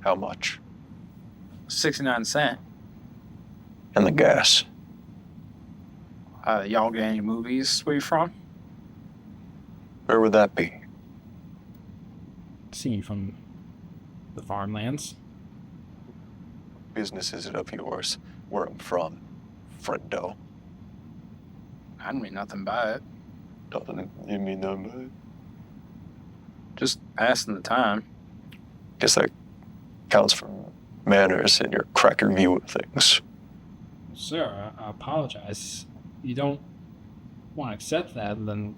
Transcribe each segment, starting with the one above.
How much? 69 cents. And the gas? Y'all get any movies where you from? Where would that be? See you from the farmlands. Business is it of yours? Where I'm from, friendo. I don't mean nothing by it. Doesn't you mean nothing? Just passing the time. Guess that counts for manners and your cracker view of things. Sir, I apologize. You don't want to accept that, then...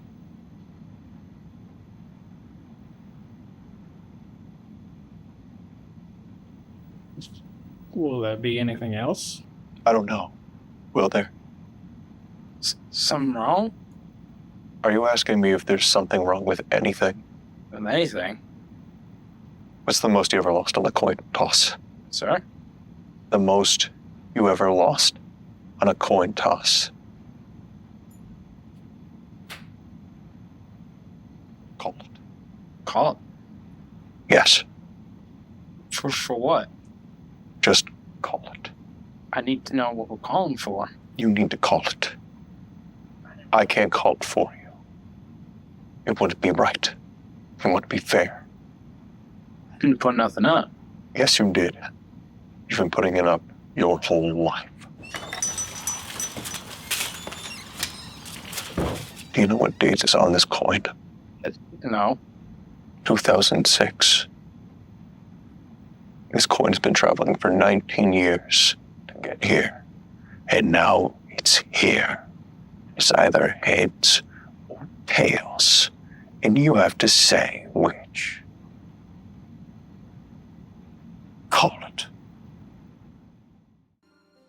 Will there be anything else? I don't know. Will there? Something wrong Are you asking me if there's something wrong with anything? with anything? What's the most you ever lost on a coin toss? Sir? The most you ever lost on a coin toss? Call it. Call it. Yes, For what? just call it. I need to know what we're calling for. You need to call it. I can't call it for you. It wouldn't be right. It wouldn't be fair. I didn't put nothing up. Yes, you did. You've been putting it up your whole life. Do you know what date is on this coin? No. 2006. This coin's been traveling for 19 years to get here. And now it's here. It's either heads or tails. And you have to say which. Call it.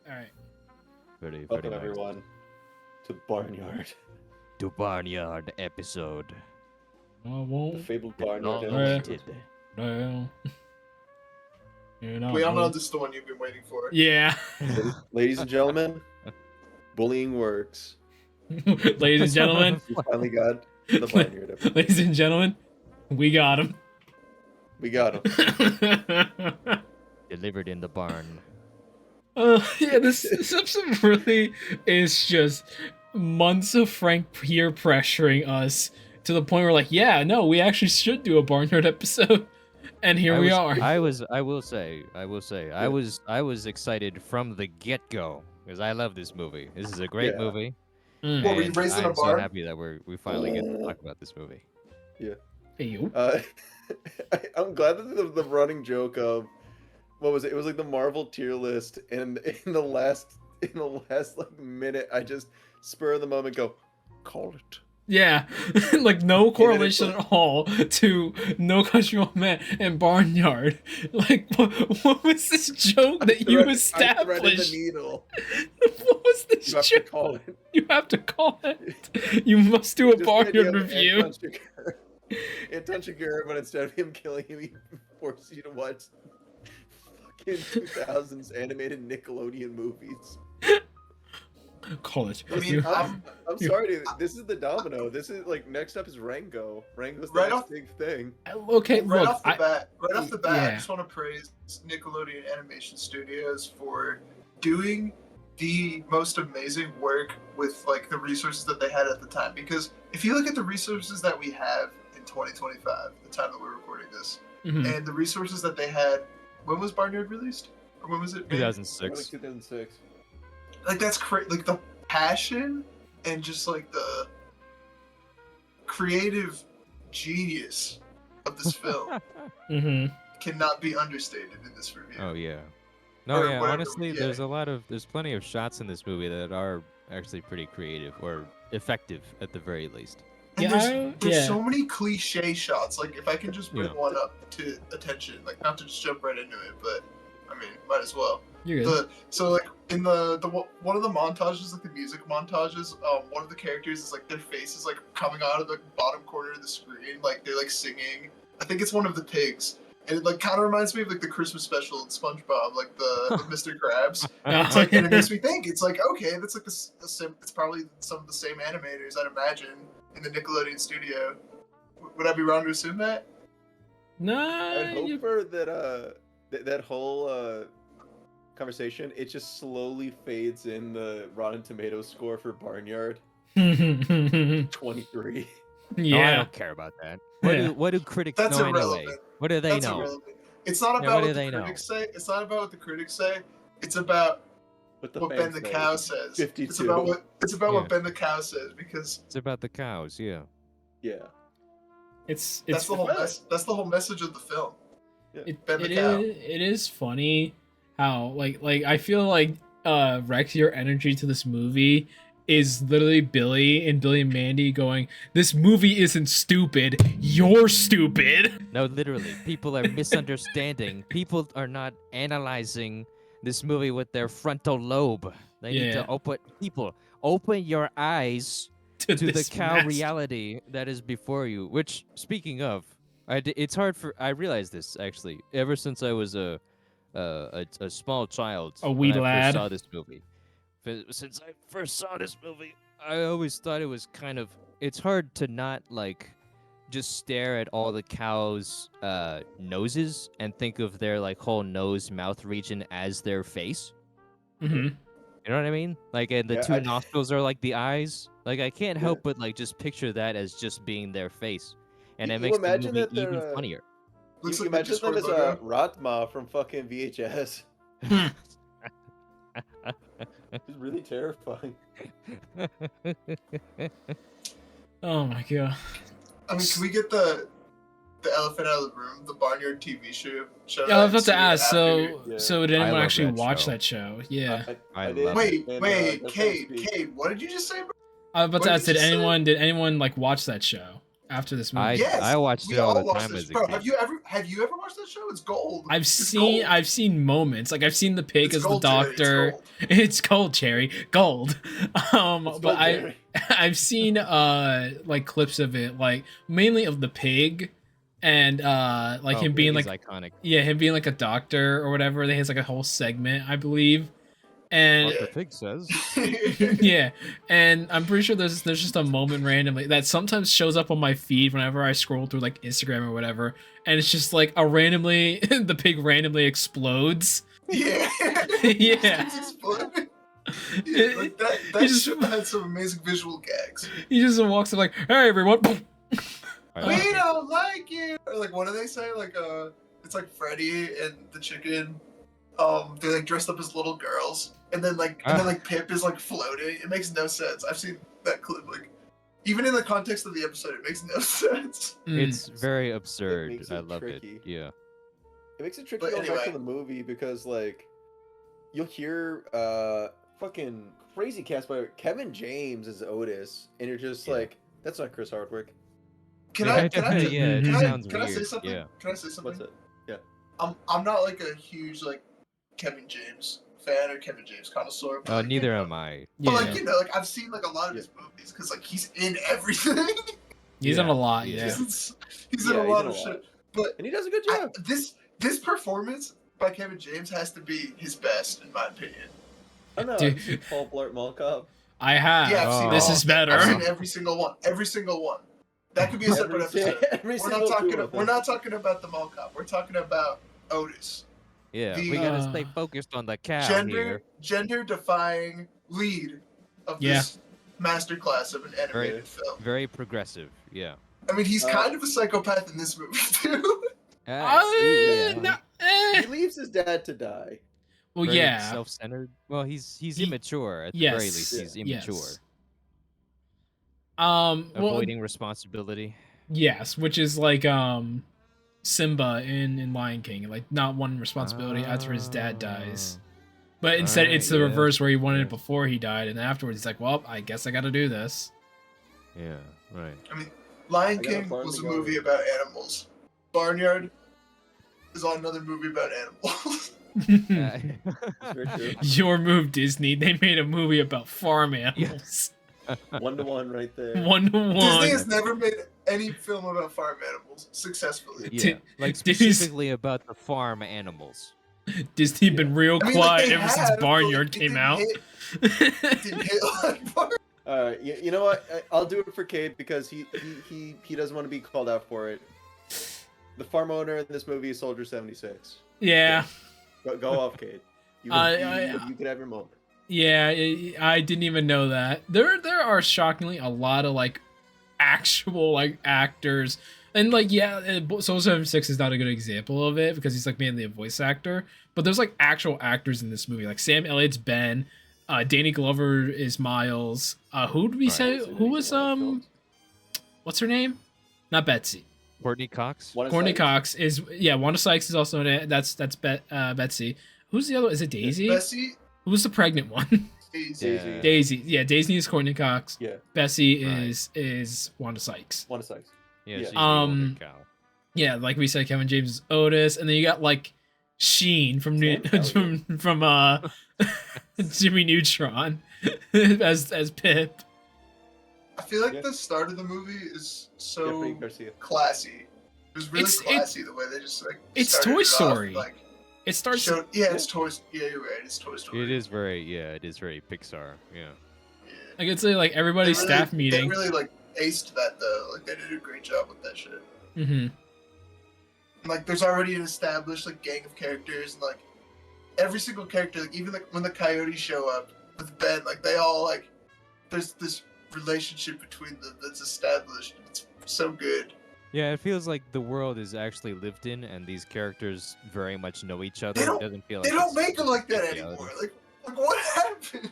Alright. Pretty Welcome nice. everyone to Barnyard, To Barnyard episode. I the won't fabled Not Barnyard. limited. down. You know, We all know this is the one you've been waiting for. Yeah. Ladies and gentlemen, bullying works. Ladies and gentlemen, We finally got the Barnyard episode. ladies and gentlemen, we got him. We got him. Delivered in the barn. Yeah, this episode really is just months of Frank peer pressuring us to the point where, like, yeah, no, we actually should do a Barnyard episode, and here we are. I will say, I was excited from the get-go because I love this movie. This is a great Yeah. movie. Mm. What, were you and raised in a I'm so barn? happy that we finally get to talk about this movie. Hey, you. I'm glad that the running joke of what was it? It was like the Marvel tier list, and in the last like minute, I just spur of the moment go, call it. Yeah, like no correlation like- at all to No Country for Old Men and Barnyard. Like, what was this joke that you I threaded the established? needle. What was this You have to joke? call it. You have to call it. You must do a Just the idea Barnyard of review. Anton Chigurh, but instead of him killing him, he forces you to watch fucking 2000s animated Nickelodeon movies. Call it. I mean, You- I'm sorry, dude. This is the domino. This is like next up is Rango. Rango's the Right next off- big thing. okay, right look, off the bat, I yeah. just want to praise Nickelodeon Animation Studios for doing the most amazing work with like the resources that they had at the time. Because if you look at the resources that we have in 2025, the time that we're recording this, Mhm. and the resources that they had, when was Barnyard released? Or when was it made? 2006. Like 2006. Like that's crazy. Like the passion and just like the creative genius of this film Mhm. cannot be understated in this review. Oh yeah. No, Or yeah. whatever, Honestly, yeah. there's plenty of shots in this movie that are actually pretty creative or effective at the very least. And Yeah, there's yeah. so many cliche shots. Like if I can just bring Yeah. one up to attention, like not to just jump right into it, but I mean, might as well. You're good. So like in the one of the montages, like the music montages, one of the characters is like their face is like coming out of the bottom corner of the screen, like they're like singing. I think it's one of the pigs, and it like kind of reminds me of like the Christmas special in SpongeBob, like the Mr. Krabs. It's like, and it makes me think, it's like, okay, that's like it's probably some of the same animators, I'd imagine, in the Nickelodeon studio. Would I be wrong to assume that? Nah, I'd hope for that that whole conversation, it just slowly fades in the Rotten Tomatoes score for Barnyard. 23. No, I Yeah. don't care about that. What do critics That's know irrelevant. anyway? What do they That's know? irrelevant. It's not Yeah, about what do what the they know? critics say. It's not about what the critics say. It's about What the what Ben fans the say. Cow says. It's 52. about what Yeah. what Ben the Cow says because It's about the cows, yeah. Yeah. It's that's the whole that's the whole message of the film. Ben the Cow. it is funny how like I feel like Rex, your energy to this movie is literally Billy and Mandy going, "This movie isn't stupid, you're stupid." No, literally, people are misunderstanding. People are not analyzing this movie with their frontal lobe. They need Yeah. to open your eyes to the this cow master- reality that is before you. Which, speaking of, it's hard for I realized this actually ever since I was a small child. A wee when I lad. first saw this movie. Since I first saw this movie, I always thought it was kind of. It's hard to not like just stare at all the cows' noses and think of their like whole nose mouth region as their face. Mhm. You know what I mean? Like, and the Yeah, two I- nostrils are like the eyes. Like, I can't Yeah. help but like just picture that as just being their face, and You it makes the imagine movie that they're, even funnier. Looks you like the imagine them Discord as logo. Ratma from fucking VHS. It's really terrifying. Oh my god. I mean, can we get the elephant out of the room? The Barnyard TV show. Yeah, I was that about to ask. ensued So, Yeah. so did I anyone love actually that watch show. that show? Yeah. I did, love Wait, and, wait, that's Cade, how to speak. Cade, what did you just say, bro? I was about What to did ask. you Did say? anyone like watch that show after this movie? Yes, I watched we it all the watched time this. as a Bro, kid. have you ever watched that show? It's gold. I've It's seen gold. moments. Like I've seen the pig It's as the gold, Jerry, it's doctor. gold. It's gold, Cherry. Gold. It's But called I Jerry. I've seen like clips of it, like mainly of the pig and like Oh, him being he's like iconic. him being like a doctor or whatever. They has like a whole segment, I believe. And What the pig says. yeah, and I'm pretty sure there's just a moment randomly that sometimes shows up on my feed whenever I scroll through like Instagram or whatever, and it's just like the pig randomly explodes. Yeah. Yeah. It's exploding. Yeah, like that He just- show had some amazing visual gags. He just walks up like, "Hey everyone!" I We love it. don't like you. Or like, what do they say? Like, it's like Freddy and the chicken. They're like dressed up as little girls, and then Pip is like floating. It makes no sense. I've seen that clip. Like, even in the context of the episode, it makes no sense. It's very absurd. makes I it love tricky. it. Yeah. It makes it tricky But going back to anyway. the movie because like you'll hear fucking crazy cast by Kevin James as Otis, and you're just Yeah. like, that's not Chris Hardwick. Can yeah, I? Can I? yeah, it can I- sounds can I say weird. something? Yeah. Can I say something? What's it? I'm not like a huge like Kevin James fan or Kevin James connoisseur. But, like, Neither you know, am I. But Yeah, like like I've seen like a lot of his movies because like he's in everything. he's done a Yeah. lot. Yeah. Yeah, he's in a Yeah, lot of shit. But And he does a good job. this performance by Kevin James has to be his best in my opinion. I don't know. Dude. Have you seen Paul Blart Mall Cop? I have. Yeah, I've seen This all is of them. better. I've seen every single one. Every single one. That could be a separate episode. Every We're single not talking. two of We're them. not talking about the mall cop. We're talking about Otis, Yeah, The, we gotta stay uh, focused on the cow gender defying lead of this masterclass of an animated film. Very progressive. Yeah. I mean, he's Uh, kind of a psychopath in this movie too. Yeah. No, He leaves his dad to die. Well, Very yeah. Self-centered. Well, he's He- immature at the very Yes. least. He's Yes. immature. Well, Avoiding responsibility. yes, which is like Simba in Lion King, like not wanting responsibility after his dad dies. But instead, it's the yeah. reverse where he wanted Yeah. it before he died, and afterwards he's like, "Well, I guess I got to do this." Yeah. Right. Lion I got a King farm was to a go movie to. about animals. Barnyard is on another movie about animals. It's very true. Your move, Disney. They made a movie about farm animals. 1-to-1 right there. 1-to-1. Disney has never made any film about farm animals successfully. Yeah. Like Disney's- specifically about the farm animals. Disney been real I mean, quiet they ever since have, but, Barnyard it came didn't out. hit- it didn't hit like Barnyard. All right, you know what? I'll do it for Cade because he doesn't want to be called out for it. The farm owner in this movie is Soldier 76. Yeah. Go off, Cade. You can have your moment. Yeah, I didn't even know that. There are shockingly a lot of like actual like actors, and like Soul 76 is not a good example of it because he's like mainly a voice actor. But there's like actual actors in this movie, like Sam Elliott's Ben, Danny Glover is Miles. Who did we say? Who was what's her name? Not Betsy. Courtney Cox. Courtney Cox is Wanda Sykes is also in it. That's Betsy. Who's the other? Is it Daisy? Bessie. Who's the pregnant one? Daisy. Daisy. Yeah, Daisy is Courtney Cox. Yeah. Bessie is Wanda Sykes. Wanda Sykes. Yeah, Yeah. she's the older cow. Yeah, like we said, Kevin James is Otis, and then you got like Sheen from from Jimmy Neutron as Pip. I feel like the start of the movie is so Jeffrey Garcia. classy. It was really It's- classy the way they just like. It's started Toy it off, Story. like, It starts. it's Toy. Yeah, you're right. It's Toy Story. It is very Pixar. Yeah. Yeah. I could say like everybody's They really- staff meeting. They really like aced that though. Like they did a great job with that shit. Mm-hmm. And, like there's already an established like gang of characters, and like every single character, like even like when the coyotes show up with Ben, like they all like there's this relationship between them that's established. It's so good. Yeah, it feels like the world is actually lived in, and these characters very much know each other. They don't- It doesn't feel They like don't it's make them like that reality. anymore. Like what happened?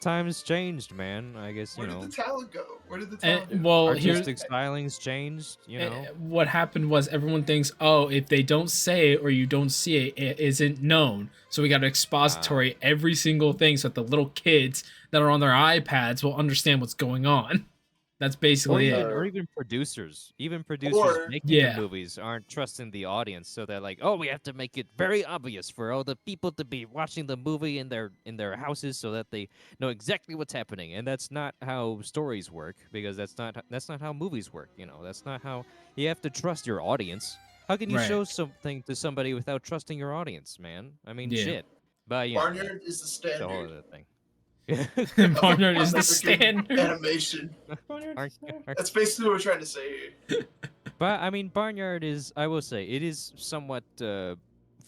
Times changed, man. I guess Where you did know. the talent go? Where did the talent go? Well, here's Artistic stylings changed. You know. what happened was everyone thinks, oh, if they don't say it or you don't see it, it isn't known. So we got to expository every single thing so that the little kids that are on their iPads will understand what's going on. That's basically it. Or even producers. Even producers Or- making Yeah. the movies aren't trusting the audience, so they're like, "Oh, we have to make it very obvious for all the people to be watching the movie in their houses, so that they know exactly what's happening." And that's not how stories work, because that's not how movies work. You know, that's not how you have to trust your audience. How can you Right. show something to somebody without trusting your audience, man? I mean, Yeah. shit. But you know, Barnyard is the that's a whole standard. other thing. Barnyard is the American standard. animation. That's basically what we're trying to say here. But I mean, Barnyard is, I will say, it is somewhat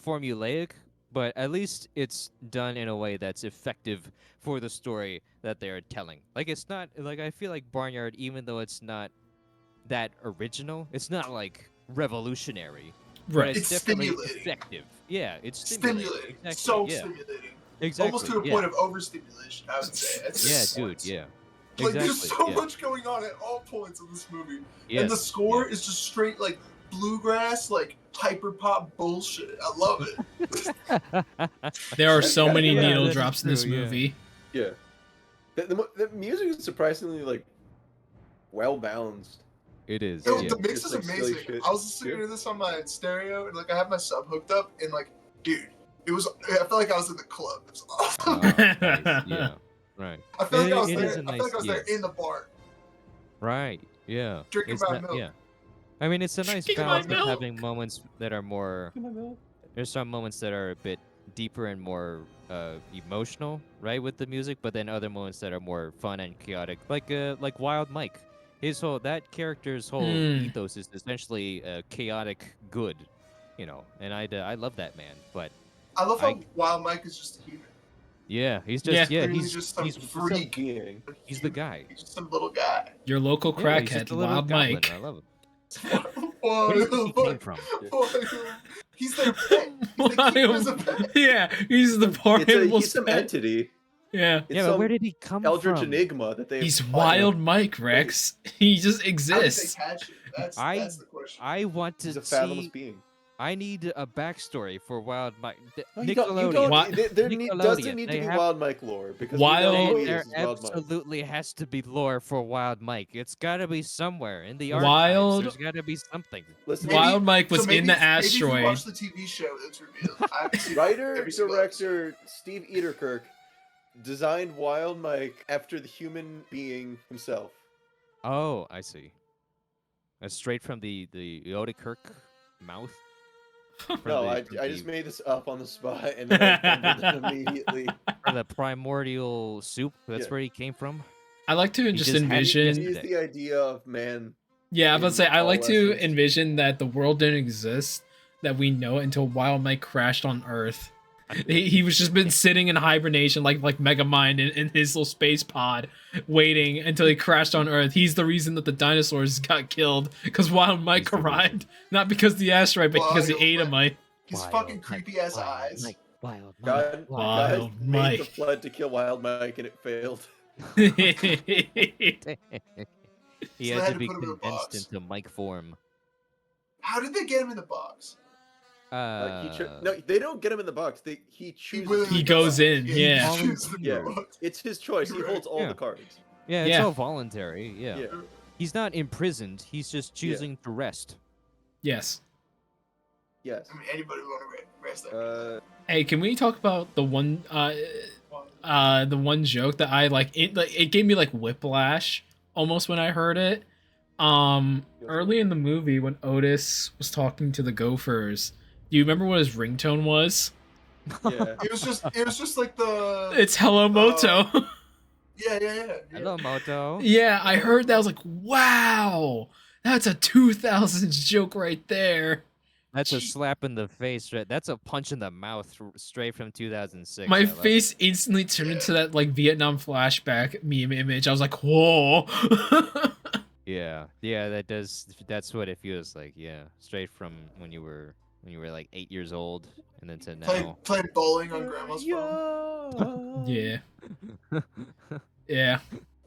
formulaic, but at least it's done in a way that's effective for the story that they're telling. Like, it's not, like, I feel like Barnyard, even though it's not that original, it's not, like, revolutionary. But Right. it's It's definitely stimulating. effective. Yeah, it's Stimulating. Exactly, So yeah. stimulating. Exactly. Almost to a yeah. point of overstimulation, I would say. At Yeah, certain dude, points. yeah. Like there's Exactly, so yeah. much going on at all points in this movie. Yes, And the score yeah. is just straight like bluegrass, like hyper pop bullshit. I love it. There are so many Yeah, needle that is drops in this true, yeah. movie. Yeah. The music is surprisingly like well balanced. It is. Yo, yeah. the mix Just, is like, silly amazing. shit. I was listening to this on my stereo, and like I have my sub hooked up, and like, dude, it was. I felt like I was in the club. It was awesome. Nice, yeah. Right. I feel like I was it there. is a I feel like nice- I was there yeah. in the bar. Right. Yeah. Drinking It's my not- milk. Yeah. I mean, it's a nice Drinking my balance of milk. having moments that are more. There's some moments that are a bit deeper and more emotional, right, with the music, but then other moments that are more fun and chaotic, like Wild Mike. His whole that character's whole ethos is essentially chaotic good, you know, and I love that man. But I love how I- Wild Mike is just a human. yeah, he's just Yeah. Really he's just some he's freak. he's the guy. He's just some little guy. Your local Yeah, he's crackhead, just a little Wild goblin. Mike. I love him. Where Where do you think he came from? He's their pet. He's the keeper's a pet. Yeah, he's the Barnyard. He's some entity. Yeah. It's Yeah, but some where did he come Eldritch from? enigma that they. He's Wild Mike, Rex. He just How did they exists. catch it? That's the question. I want to He's a fathomless see. being. I need a backstory for Wild Mike. No, you don't- you Nickelodeon. don't- What? there Nickelodeon, doesn't need to they be have- Wild Mike lore because Wild- we know who There is Wild Mike. absolutely has to be lore for Wild Mike. It's got to be somewhere in the Wild- archives. There's got to be something. Listen, Maybe- Wild Mike was So maybe- in the Maybe if you asteroid. watch the TV show, it's revealed. I haven't seen writer every single episode. director Steve Ederkirk designed Wild Mike after the human being himself. Oh, I see. That's straight from the Yoda Kirk mouth. From No, the- I from just the- made this up on the spot and then I Googled it immediately. from the primordial soup. That's Yeah. where he came from. I like to He just just had- envision. He's the idea of man Yeah, I was about to say I all like to lessons. envision that the world didn't exist that we know it until Wild Mike crashed on Earth. He was just been sitting in hibernation like Megamind in his little space pod, waiting until he crashed on Earth. He's the reason that the dinosaurs got killed because Wild Mike He's the reason. arrived, not because the asteroid, but because he Wild ate a Mike. Mike. His Wild fucking Mike, creepy ass Wild eyes. Mike, Wild Mike, God, Wild God made Mike. the flood to kill Wild Mike, and it failed. He they had had to to be put him in a condensed box. into Mike form. How did they get him in the box? No, they don't get him in the box. He chooses. literally He gets goes out. in, he yeah. chooses the Yeah. box. It's his choice. He You're holds all Yeah. the cards. Yeah, it's Yeah. all voluntary. Yeah. Yeah. He's not imprisoned. He's just choosing to rest. Yes. Yes. I mean, anybody would want to rest that. Hey, can we talk about the one joke that I like? It gave me like whiplash almost when I heard it. Early in the movie when Otis was talking to the Gophers, do you remember what his ringtone was? Yeah. It was just like the. It's Hello Moto. Yeah. Hello, Moto. Yeah, I heard that. I was like, wow, that's a 2000s joke right there. That's a slap in the face. Right? That's a punch in the mouth straight from 2006. My I love face instantly turned into that like Vietnam flashback meme image. I was like, whoa. it. Yeah, that does. That's what it feels like. Yeah, straight from when you were like 8 years old, and then to now. Played bowling on grandma's phone. Yeah. Yeah.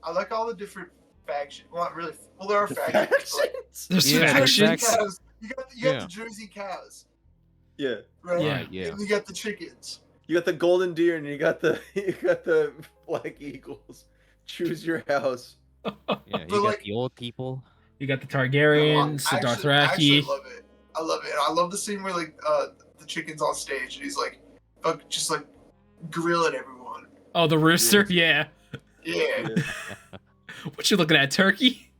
I like all the different factions. Well, not really. Well, there are factions. but, like, There's Yeah, Jersey factions. cows. You got Yeah. the Jersey cows, Yeah. right? Yeah. Right, yeah. And you got the chickens. You got the golden deer, and you got the black eagles. Choose your house. Yeah, you But, got like- the old people. You got the Targaryens, the I actually Dothraki. love it. I love it. And I love the scene where like the chicken's on stage and he's like, just like grilling everyone. Oh, the rooster. Yeah. Yeah. What you looking at, turkey?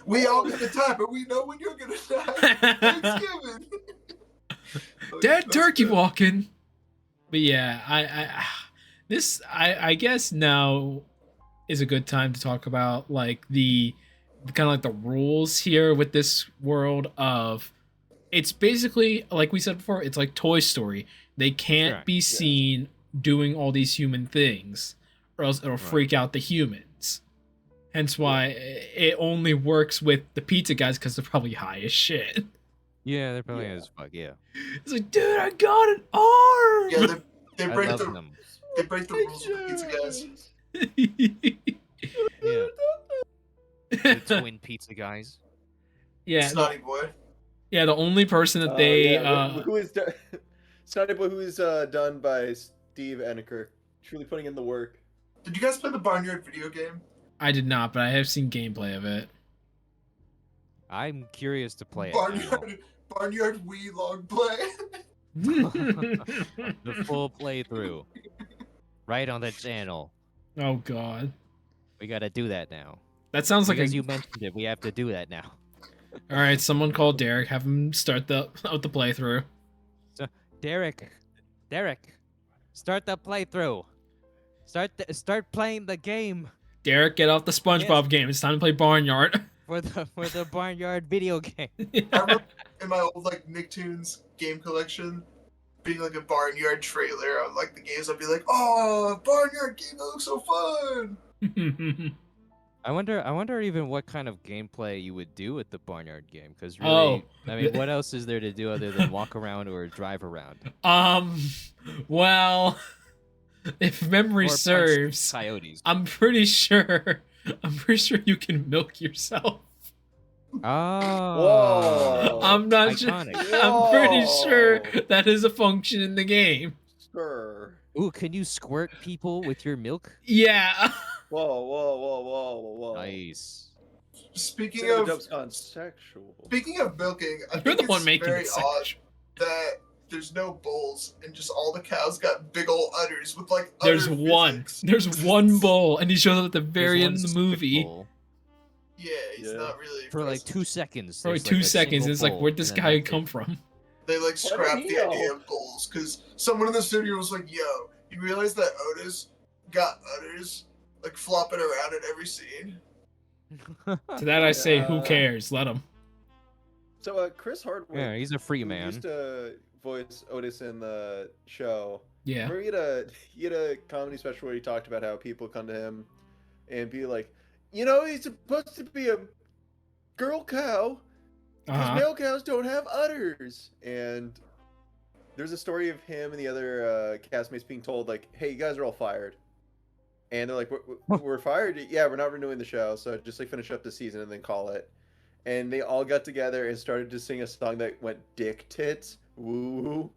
We all gonna die, but we know when you're gonna die. Thanksgiving. Like, Dead that's turkey good. walking. But yeah, I guess now is a good time to talk about like the kind of like the rules here with this world of it's basically like we said before, it's like Toy Story. They can't Correct, be yeah. seen doing all these human things or else it'll freak out the humans. Hence why it only works with the pizza guys because they're probably high as shit. Yeah, they're probably Yeah. as fuck. Yeah, It's like, dude, I got an arm. Yeah, they I break love the them. they break the rules with the pizza guys. Yeah, the twin pizza guys. yeah, Snotty boy. yeah. The only person that they who is done? Snotty Boy, who is done by Steve Eneker, truly putting in the work. Did you guys play the Barnyard video game? I did not, but I have seen gameplay of it. I'm curious to play it now. Barnyard Wii long play. The full playthrough, right on the channel. Oh god, We gotta do that now. that sounds like Because a. you mentioned it, we have to do that now. All right, someone call Derek. Have him start the playthrough. Derek, start the playthrough. Start playing the game Derek, get off the SpongeBob game. It's time to play Barnyard. for the Barnyard video game. I remember in my old like Nicktoons game collection being like a Barnyard trailer on like the games. I'd be like, "Oh, Barnyard game, that looks so fun." I wonder even what kind of gameplay you would do with the Barnyard game, because really, Oh. I mean, what else is there to do other than walk around or drive around? Well, if memory Or punch serves, coyotes. I'm pretty sure you can milk yourself. Oh, I'm not sure. iconic. I'm pretty sure Whoa. that is a function in the game. Sure. Ooh, can you squirt people with your milk? Yeah. Whoa. Nice. Speaking Dub's of gone sexual. milking, I You're think the one it's making very it odd sexual. that there's no bulls and just all the cows got big old udders with like. There's udder one. physics. There's one bowl, and he shows up at the very There's end one of the movie. spit bowl Yeah, he's Yeah. not really for like impressive. 2 seconds. For like there's, 2 a seconds, single it's like, bowl, where'd this and then guy that's it. come from? They like scrapped he the know? idea of bulls because someone in the studio was like, "Yo, you realize that Otis got udders like flopping around in every scene?" To that I say, who Uh, cares? Let him. So Chris Hardwick, Yeah, he's a free who man. used to voice Otis in the show. Yeah. Remember he had a comedy special where he talked about how people come to him and be like, he's supposed to be a girl cow because male cows don't have udders. And there's a story of him and the other castmates being told like, hey, you guys are all fired. And they're like, we're fired? Yeah, we're not renewing the show, so just like finish up the season and then call it. And they all got together and started to sing a song that went dick tits, woo,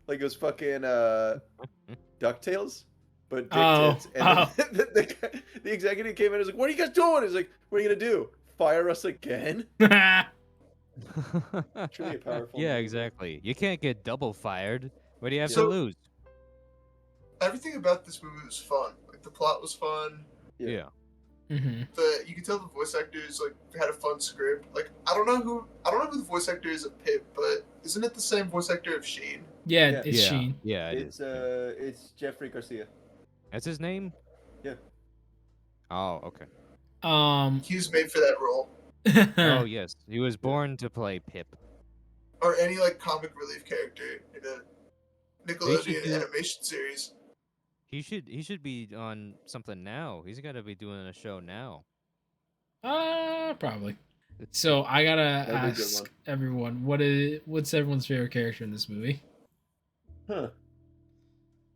like it was fucking DuckTales, but dick tits. And then the executive came in and was like, "What are you guys doing?" He's like, "What are you gonna do? Fire us again?" Truly a powerful. Yeah, movie. exactly. You can't get double fired. What do you have So- to lose? Everything about this movie was fun. Like the plot was fun. Yeah. Mm-hmm. You can tell the voice actors like had a fun script. Like I don't know who the voice actor is of Pip, but isn't it the same voice actor of Sheen? Yeah, Yeah. it's yeah. Sheen. Yeah, It's Jeffrey Garcia. That's his name? Yeah. Oh, okay. He was made for that role. Oh, yes. He was born to play Pip. Or any like comic relief character in a Nickelodeon do- animation series. He should be on something now. He's got to be doing a show now. Probably. So I gotta That'd be a good ask one. everyone, what's everyone's favorite character in this movie? Huh.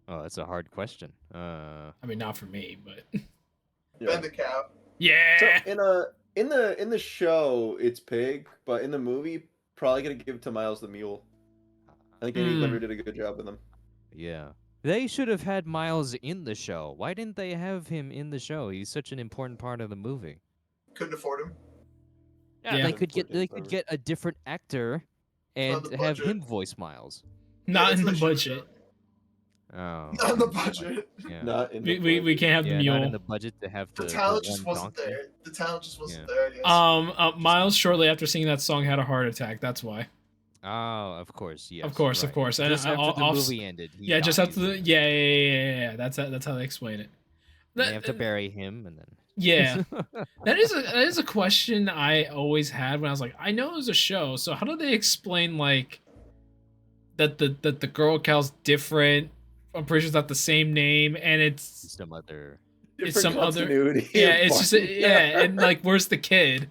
Oh, that's a hard question. I mean, not for me, but Yeah. Ben the cow. yeah. So in the show it's Pig, but in the movie probably gonna give it to Miles the Mule. I think Danny Glover did a good job with him. Yeah. They should have had Miles in the show. Why didn't they have him in the show? He's such an important part of the movie. Couldn't afford him. Yeah. They could get Important part. a different actor and the have budget. him voice Miles. Not that's in the what they should've budget. Oh. done. On the budget. Yeah. Not in the We can't have Yeah, the mule. not in the budget to have The the talent the just one wasn't donkey. there. The talent just wasn't Yeah. there. I guess. Miles shortly after singing that song had a heart attack. That's why. Oh, of course, yes. Of course. And Just after the off- movie ended. He Yeah, just died. after the yeah. That's how they explain it. They have to bury him, and then. Yeah, that is a question I always had when I was like, I know it was a show, so how do they explain like that the girl cow's different? I'm pretty sure it's not the same name, and it's Some other. it's some other continuity yeah, of it's just Barnyard. yeah, and like where's the kid?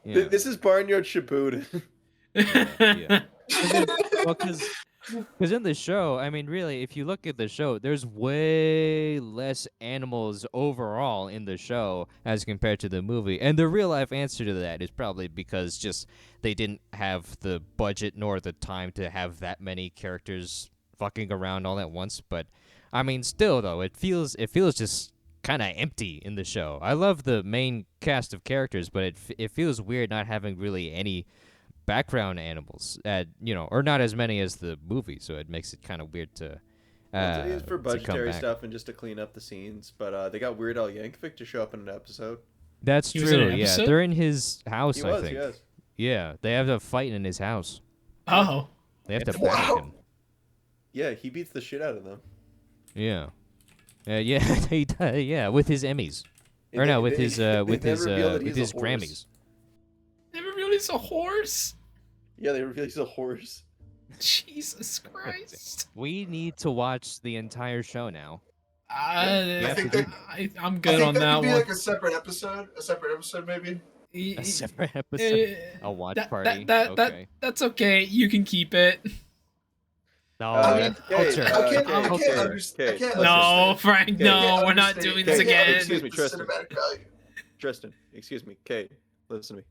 Yeah. This is Barnyard Shippuden. yeah. Well, because in the show, I mean, really, if you look at the show, there's way less animals overall in the show as compared to the movie. And the real life answer to that is probably because just they didn't have the budget nor the time to have that many characters fucking around all at once. But I mean, still though, it feels just kind of empty in the show. I love the main cast of characters, but it feels weird not having really any background animals, or not as many as the movie, so it makes it kind of weird to. It is for to come budgetary back. stuff and just to clean up the scenes, but they got Weird Al Yankovic to show up in an episode. That's He was in true. an Yeah, episode? they're in his house. He I was, think. yes. Yeah, they have a fight in his house. Oh, They have to Wow. battle him. Yeah, he beats the shit out of them. Yeah. Yeah, he does. Yeah, with his Emmys, or And no, they- with they- his they with then his reveal that with he's a his horse. Grammys. they released a horse. Yeah, they reveal he's a horse. Jesus Christ. We need to watch the entire show now. I think to that- I'm I good think on that that could be one. like a separate episode. A separate episode, maybe. A separate episode, a watch party. Okay. That's okay. You can keep it. No, I mean, that's Kade, culture. I can't Kade, understand. Kade. No, Frank. Okay. No, we're not doing this Okay, again. excuse me, The Tristan. cinematic value. Tristan, excuse me, Kate, listen to me.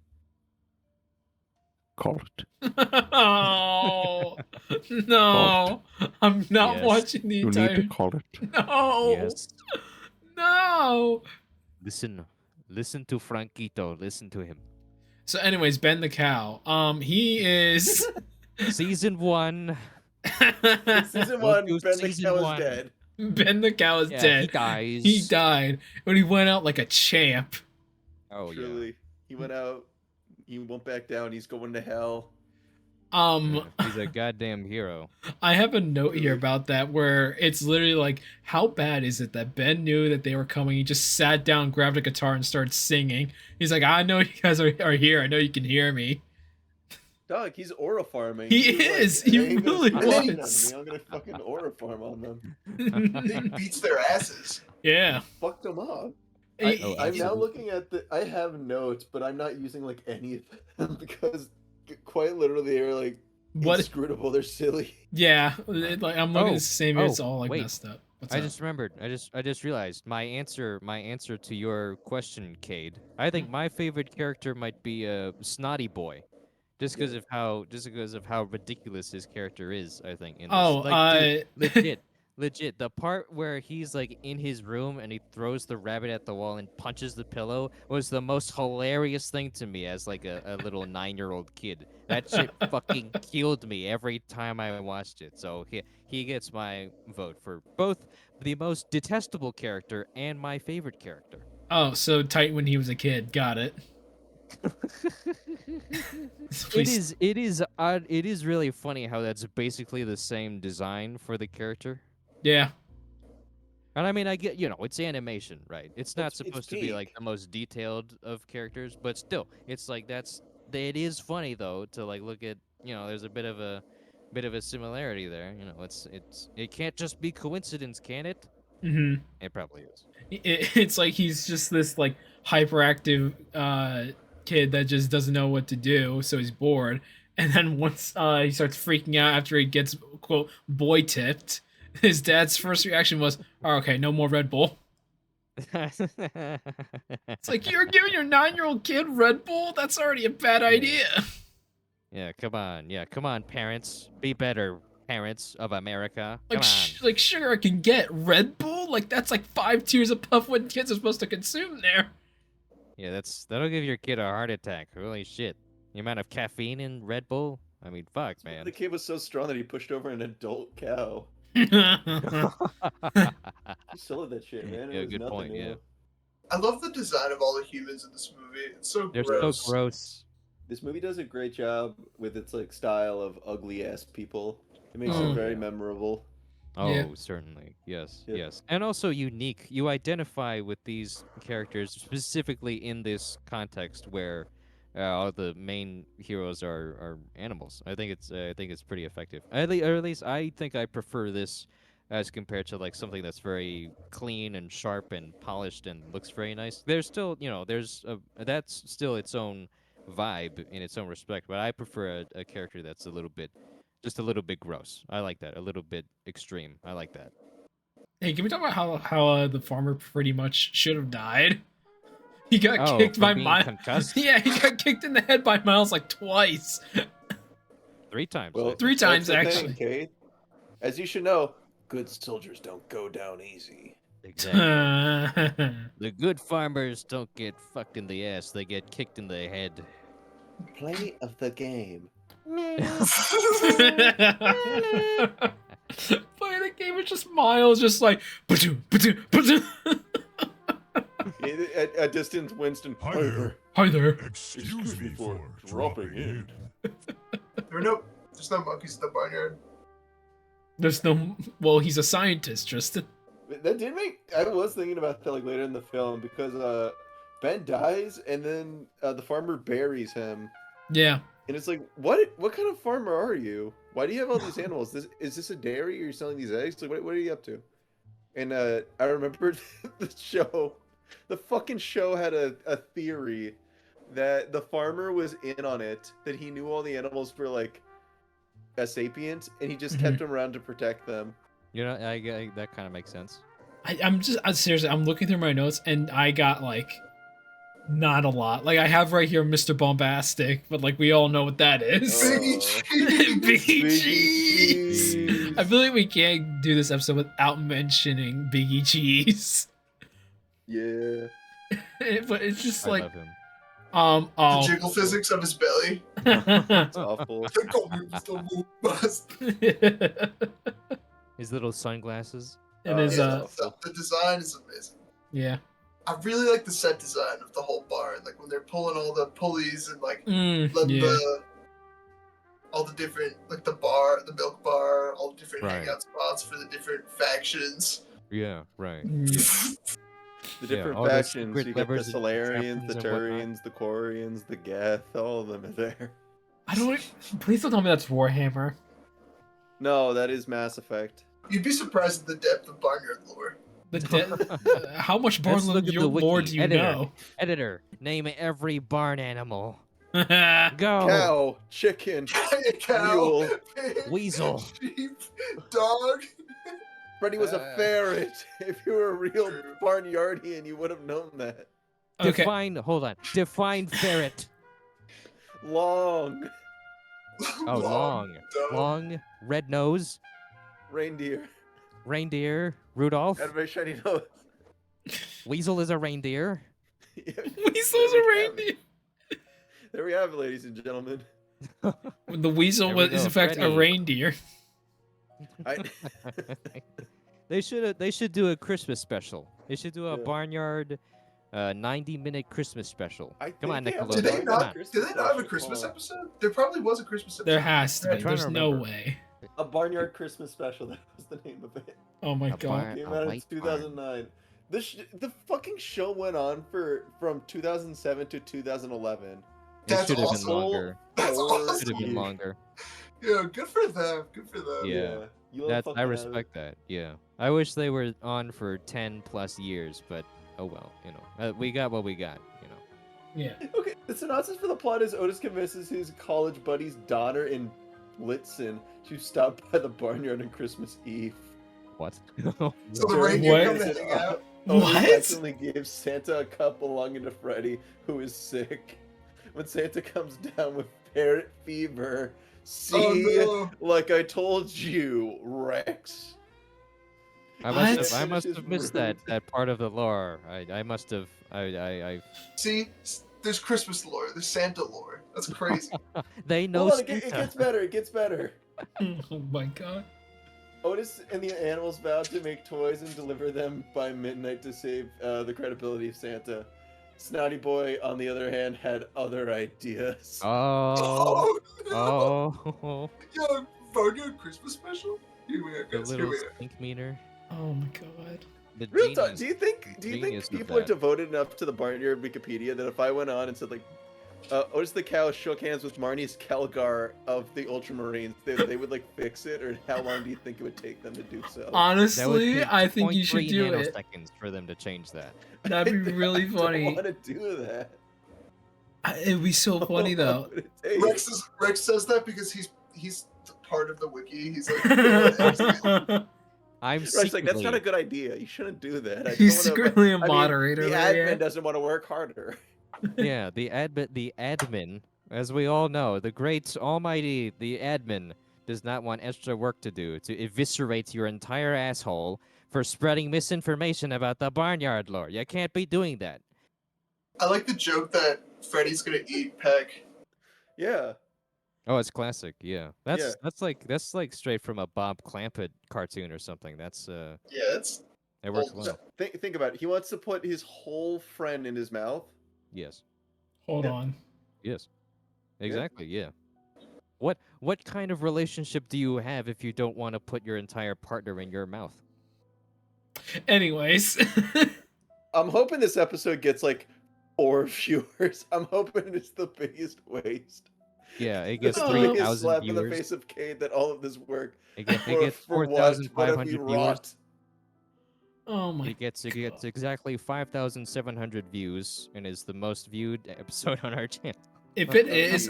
Call it. Oh no! I'm not Yes. watching the You need entire. to call it. No! Yes. No! Listen to Franquito. Listen to him. So, anyways, Ben the cow. He is. Season 1. Season We'll 1, do Ben the season Cow is 1. dead. Ben the cow is Yeah, dead. he dies. He died, but he went out like a champ. Oh yeah. Truly. He went out, he went back down, he's going to hell. He's a goddamn hero. I have a note here about that where it's literally like, how bad is it that Ben knew that they were coming? He just sat down, grabbed a guitar, and started singing. He's like, I know you guys are here. I know you can hear me. Dog, he's aura farming. He He's is. He "Hey, really guys, listen to was." me. I'm gonna fucking aura farm on them. He beats their asses. Yeah. Fucked them up. He- I'm now looking at I have notes, but I'm not using like any of them because quite literally they're like What? inscrutable. They're silly. Yeah. Like I'm looking at the same. It's all like wait. messed up. What's I up? just remembered. I just realized my answer to your question, Cade. I think my favorite character might be Snotty Boy, just because of how ridiculous his character is. I think in this. Oh, Like, dude, legit. The part where he's like in his room and he throws the rabbit at the wall and punches the pillow was the most hilarious thing to me as like a little 9-year-old kid. That shit fucking killed me every time I watched it. So he gets my vote for both the most detestable character and my favorite character. Oh, so tight when he was a kid. Got it. It is odd. It is really funny how that's basically the same design for the character. Yeah. And I mean, I get, it's animation, right? It's not It's supposed to be like peak. the most detailed of characters, but still, it's like it is funny though to like look at, there's a bit of a similarity there. It can't just be coincidence, can it? Hmm. It probably is. It's like he's just this like hyperactive kid that just doesn't know what to do, so he's bored. And then once he starts freaking out after he gets quote boy tipped, his dad's first reaction was, "Oh, okay, no more Red Bull." It's like you're giving your 9-year-old kid Red Bull? That's already a bad idea. Yeah, come on. Yeah, come on, parents. Be better, parents of America. Like, Come on. like sure I can get Red Bull. Like that's like 5 tiers above what kids are supposed to consume there. Yeah, that'll give your kid a heart attack. Holy shit. The amount of caffeine in Red Bull? I mean, fuck, man. The kid was so strong that he pushed over an adult cow. Yeah, He still did that shit, man. It Yeah, was good nothing point, new. yeah. I love the design of all the humans in this movie. It's so They're gross. so gross. This movie does a great job with its like style of ugly ass people. It makes Oh, them very yeah. memorable. Oh, Yeah. certainly. Yes, Yeah. yes. And also unique. You identify with these characters specifically in this context where all the main heroes are animals. I think it's pretty effective. Or at least I think I prefer this as compared to like something that's very clean and sharp and polished and looks very nice. There's still, that's still its own vibe in its own respect, but I prefer a character that's just a little bit gross. I like that. A little bit extreme. I like that. hey, can we talk about how the farmer pretty much should have died? He got Oh, kicked for by being Miles. concussed? Yeah, he got kicked in the head by Miles like twice. 3 times. Well, 3 times, that's the thing, actually. Cade. As you should know, good soldiers don't go down easy. Exactly. Yeah, The good farmers don't get fucked in the ass, they get kicked in the head. Play of the game. Play the game is just Miles, just like. "Ba-doo, ba-doo, ba-doo." At a distance, Winston. Hi there. Hi there. Excuse me for dropping in. There's no monkeys in the barnyard. There's no. Well, he's a scientist, Tristan. That did make. I was thinking about that like later in the film because Ben dies and then the farmer buries him, Yeah. and it's like, what kind of farmer are you? Why do you have all these animals? Is this a dairy? Or are you selling these eggs? Like, what are you up to? And I remember the fucking show had a theory that the farmer was in on it, that he knew all the animals were like a sapient, and he just kept them around to protect them. I that kind of makes sense. I'm seriously, I'm looking through my notes and I got like not a lot. Like I have right here Mr. Bombastic, but like we all know what that is. Biggie cheese. Biggie Biggie Cheese. Cheese. I feel like we can't do this episode without mentioning Biggie Cheese. Yeah. But it's just I like love him. The oh. jiggle physics of his belly. It's awful. Think of me, Mr. Moon Bust. His little sunglasses. And his yeah. The design is amazing. yeah. I really like the set design of the whole barn. Like when they're pulling all the pulleys and like Mm, letting yeah. all all the different, like the bar, the milk bar, all the different Right. hangout spots for the different factions. Yeah, right. Mm. The different all the factions. secret You get the levers and Solarians, the contraptions and whatnot. Turians, the Quarians, the Geth. All of them are there. I don't. Please don't tell me that's Warhammer. No, that is Mass Effect. You'd be surprised at the depth of Barnyard lore. How much Let's look Barnyard at the lore wiki. do you Editor. know? Editor, name every barn animal. Oh. Go. Cow, chicken, Cow, mule. pig, Weasel. sheep, dog. Freddy was a ferret. If you were a real Barnyardian, you would have known that. Okay. Define. Hold on. Define ferret. Long Oh, long. dog. Long. Red nose. reindeer. Reindeer. Rudolph. Had a very shiny nose. Weasel is a reindeer. Yeah, Weasel's a reindeer. there we have it, ladies and gentlemen. The weasel There we is go, in fact a Freddy. reindeer. I, They should do a Christmas special. They should do a Yeah. Barnyard 90-minute Christmas special. I Come on, think they have Nickelodeon. Did they Come not? on. Did they not have a Christmas episode? There probably was a Christmas episode. There has to I'm be. trying to There's no remember. way. a Barnyard Christmas special. That was the name of it. Oh my A god. barn- Came A out in white 2009. The fucking show went on from 2007 to 2011. It That's should have been awesome. longer. That's awesome. Should have been longer. Yeah, good for them. Good for them. Yeah. You love That's fucking I have it. respect that. Yeah. I wish they were on for 10 plus years, but oh well, you know. We got what we got, you know. Yeah. Okay, the synopsis for the plot is Otis convinces his college buddy's daughter in Blitzen to stop by the barnyard on Christmas Eve. What? So the During reindeer What? come to hang out. Otis What? accidentally gives Santa a cup belonging to Freddy, who is sick. When Santa comes down with parrot fever, see, Oh no. like I told you, Rex. I What? must It's have missed rude. that part of the lore. I must have I See, there's Christmas lore. There's Santa lore. That's crazy. they know Hold on, it Santa. gets better. It gets better. Oh my god. Otis and the animals vow to make toys and deliver them by midnight to save the credibility of Santa. Snotty Boy, on the other hand, had other ideas. Oh, Oh, no. oh, Yo, Barnyard Christmas special? Here we are, the guys. Here little we are. stink meter. Oh my god. The Real talk, genius. do you think Genius of people are that. devoted enough to the Barnyard Wikipedia that if I went on and said like Otis the cow shook hands with Marnie's Kelgar of the Ultramarines, they would like fix it, or how long do you think it would take them to do so? That would Honestly, take I think you should 0.3 do it. nanoseconds for them to change that. That'd be really I funny. don't want to do that. It'd be so funny How long though. would it take? Rex says that because he's part of the wiki. He's like, I'm Rex, like, that's secretly- not a good idea. You shouldn't do that. I He's don't wanna- secretly a I mean, moderator. the over admin here. doesn't want to work harder. Yeah, the admin, as we all know, the great almighty, the admin does not want extra work to do to eviscerate your entire asshole for spreading misinformation about the Barnyard lore. You can't be doing that. I like the joke that Freddy's gonna eat Peck. Yeah. Oh, it's classic. Yeah, that's Yeah. that's like straight from a Bob Clampett cartoon or something. That's Yeah, it's it works Well, well. Think about it. He wants to put his whole friend in his mouth. Yes, Hold Yeah. on. yes, exactly. Yeah. What kind of relationship do you have if you don't want to put your entire partner in your mouth? Anyways. I'm hoping this episode gets like 4 viewers. I'm hoping it's the biggest waste. Yeah, it It's gets Oh. the biggest 3,000 slap in the viewers. face of Cade that all of this work It gets for what? 4,500 he viewers. wrought. Oh my It gets God. exactly 5,700 views and is the most viewed episode on our channel. If it is,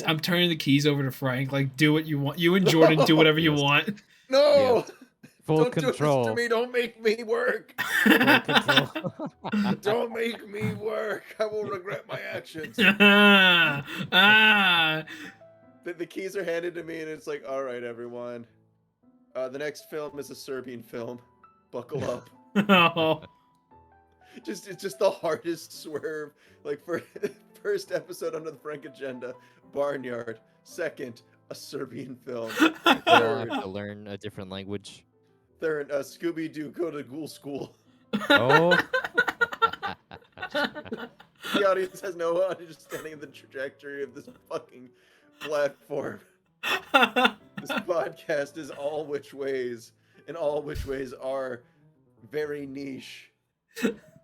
I'm turning the keys over to Frank. Like, do what you want. You and Jordan do whatever you Yes. want. No! Full Don't do control. this to me. Don't make me work. Full control. Don't make me work. I will regret my actions. Ah. The keys are handed to me, and it's like, all right, everyone. The next film is a Serbian film. Buckle up. Oh. It's just the hardest swerve. Like for first episode under the Frank agenda, Barnyard. Second, a Serbian film. We all Third, have to learn a different language. third, Scooby Doo go to ghoul school. Oh, The audience has no understanding of the trajectory of this fucking platform. This podcast is all which ways, and all which ways are very niche.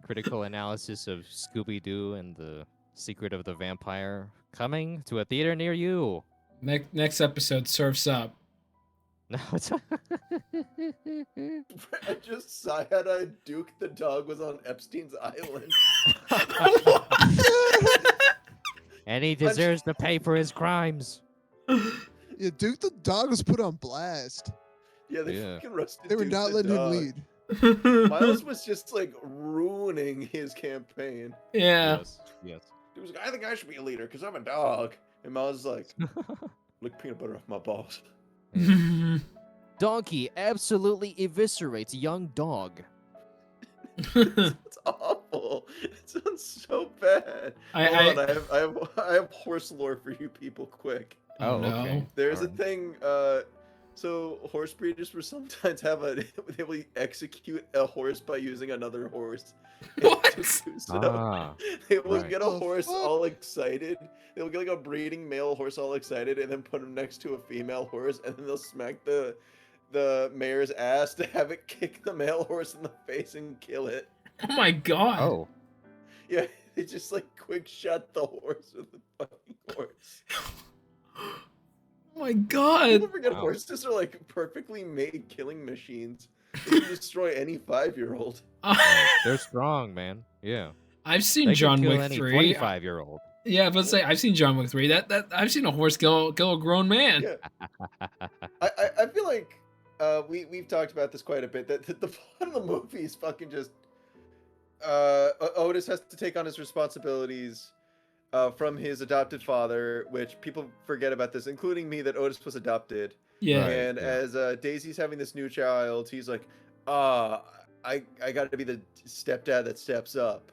Critical analysis of Scooby-Doo and the Secret of the Vampire coming to a theater near you. Next episode, Surf's Up. No, it's I just side-eyed Duke the dog was on Epstein's island. and he deserves to pay for his crimes. Yeah, Duke the dog was put on blast. Yeah, they Yeah. fucking roasted They were Duke not the letting him dog. lead. Miles was just like ruining his campaign. Yeah. Yes. He was like, I think I should be a leader because I'm a dog. And Miles is like, lick peanut butter off my balls. Donkey absolutely eviscerates young dog. It's awful. It sounds so bad. Hold on, I have horse lore for you people quick. Oh, no. There's a Darn. thing, so horse breeders will sometimes they will execute a horse by using another horse. What? Ah, They will right. get a The horse fuck? all excited. They'll get like a breeding male horse all excited and then put him next to a female horse and then they'll smack the mare's ass to have it kick the male horse in the face and kill it. Oh my god. oh, Yeah, they just like quick shot the horse with the fucking horse. Oh my god. People forget Wow. horses are like perfectly made killing machines. They can destroy any 5-year-old. they're strong, man. Yeah. I've seen They John can kill Wick any 3. 25-year-old. Yeah, but say I've seen John Wick 3. That I've seen a horse kill a grown man. Yeah. I feel like we've talked about this quite a bit. That the plot of the movie is fucking just Otis has to take on his responsibilities from his adopted father, which people forget about this, including me, that Otis was adopted. Yeah. Right. And yeah. as Daisy's having this new child, he's like, I got to be the stepdad that steps up.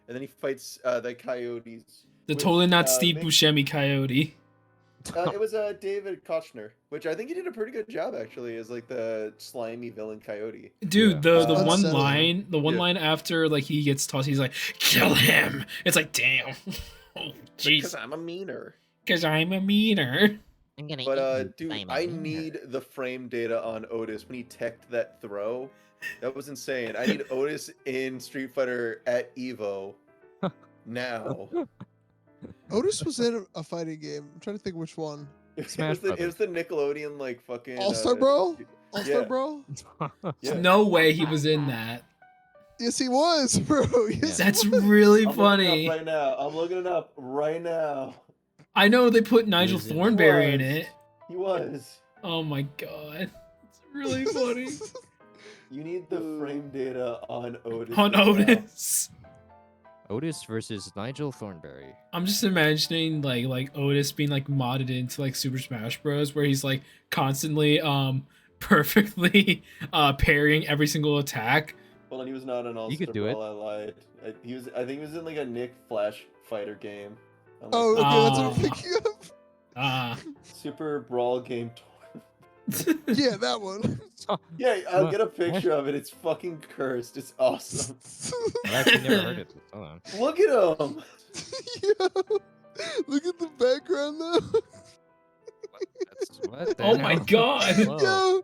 And then he fights the coyotes. The with, totally not Steve Mick- Buscemi coyote. It was David Kochner, which I think he did a pretty good job actually as like the slimy villain coyote. Dude, the Uh, one unsettling. line after like he gets tossed, he's like, kill him. It's like, damn. Oh Because jeez. I'm a meaner. Because I'm a meaner. I'm gonna But dude, I need the frame data on Otis when he teched that throw. That was insane. I need Otis in Street Fighter at Evo now. Otis was in a fighting game. I'm trying to think which one. Smash It was the Nickelodeon like fucking All Star Brawl? All Star yeah. Brawl? Yeah. No way he was in that. Yes, he was, bro. Yes, he That's was. really I'm funny. looking it up right now. I'm looking it up right now. I know they put Nigel Is it? Thornberry in Was. it. He was. Oh my god. It's really funny. You need the frame data on Otis. On right now. Otis. Otis versus Nigel Thornberry. I'm just imagining like Otis being like modded into like Super Smash Bros. Where he's like constantly perfectly parrying every single attack. Hold on, he was not an All You Star could do it. Brawl. I lied. I think he was in like a Nick Flash fighter game. I'm like, Oh, okay, that's what I'm Oh. thinking of. Super Brawl game. Yeah, that one. Yeah, I'll What? get a picture of it. It's fucking cursed. It's awesome. I've actually never heard of this. Hold on. Look at him. Yo, look at the background though. What the Oh my hell? god. Whoa. Yo,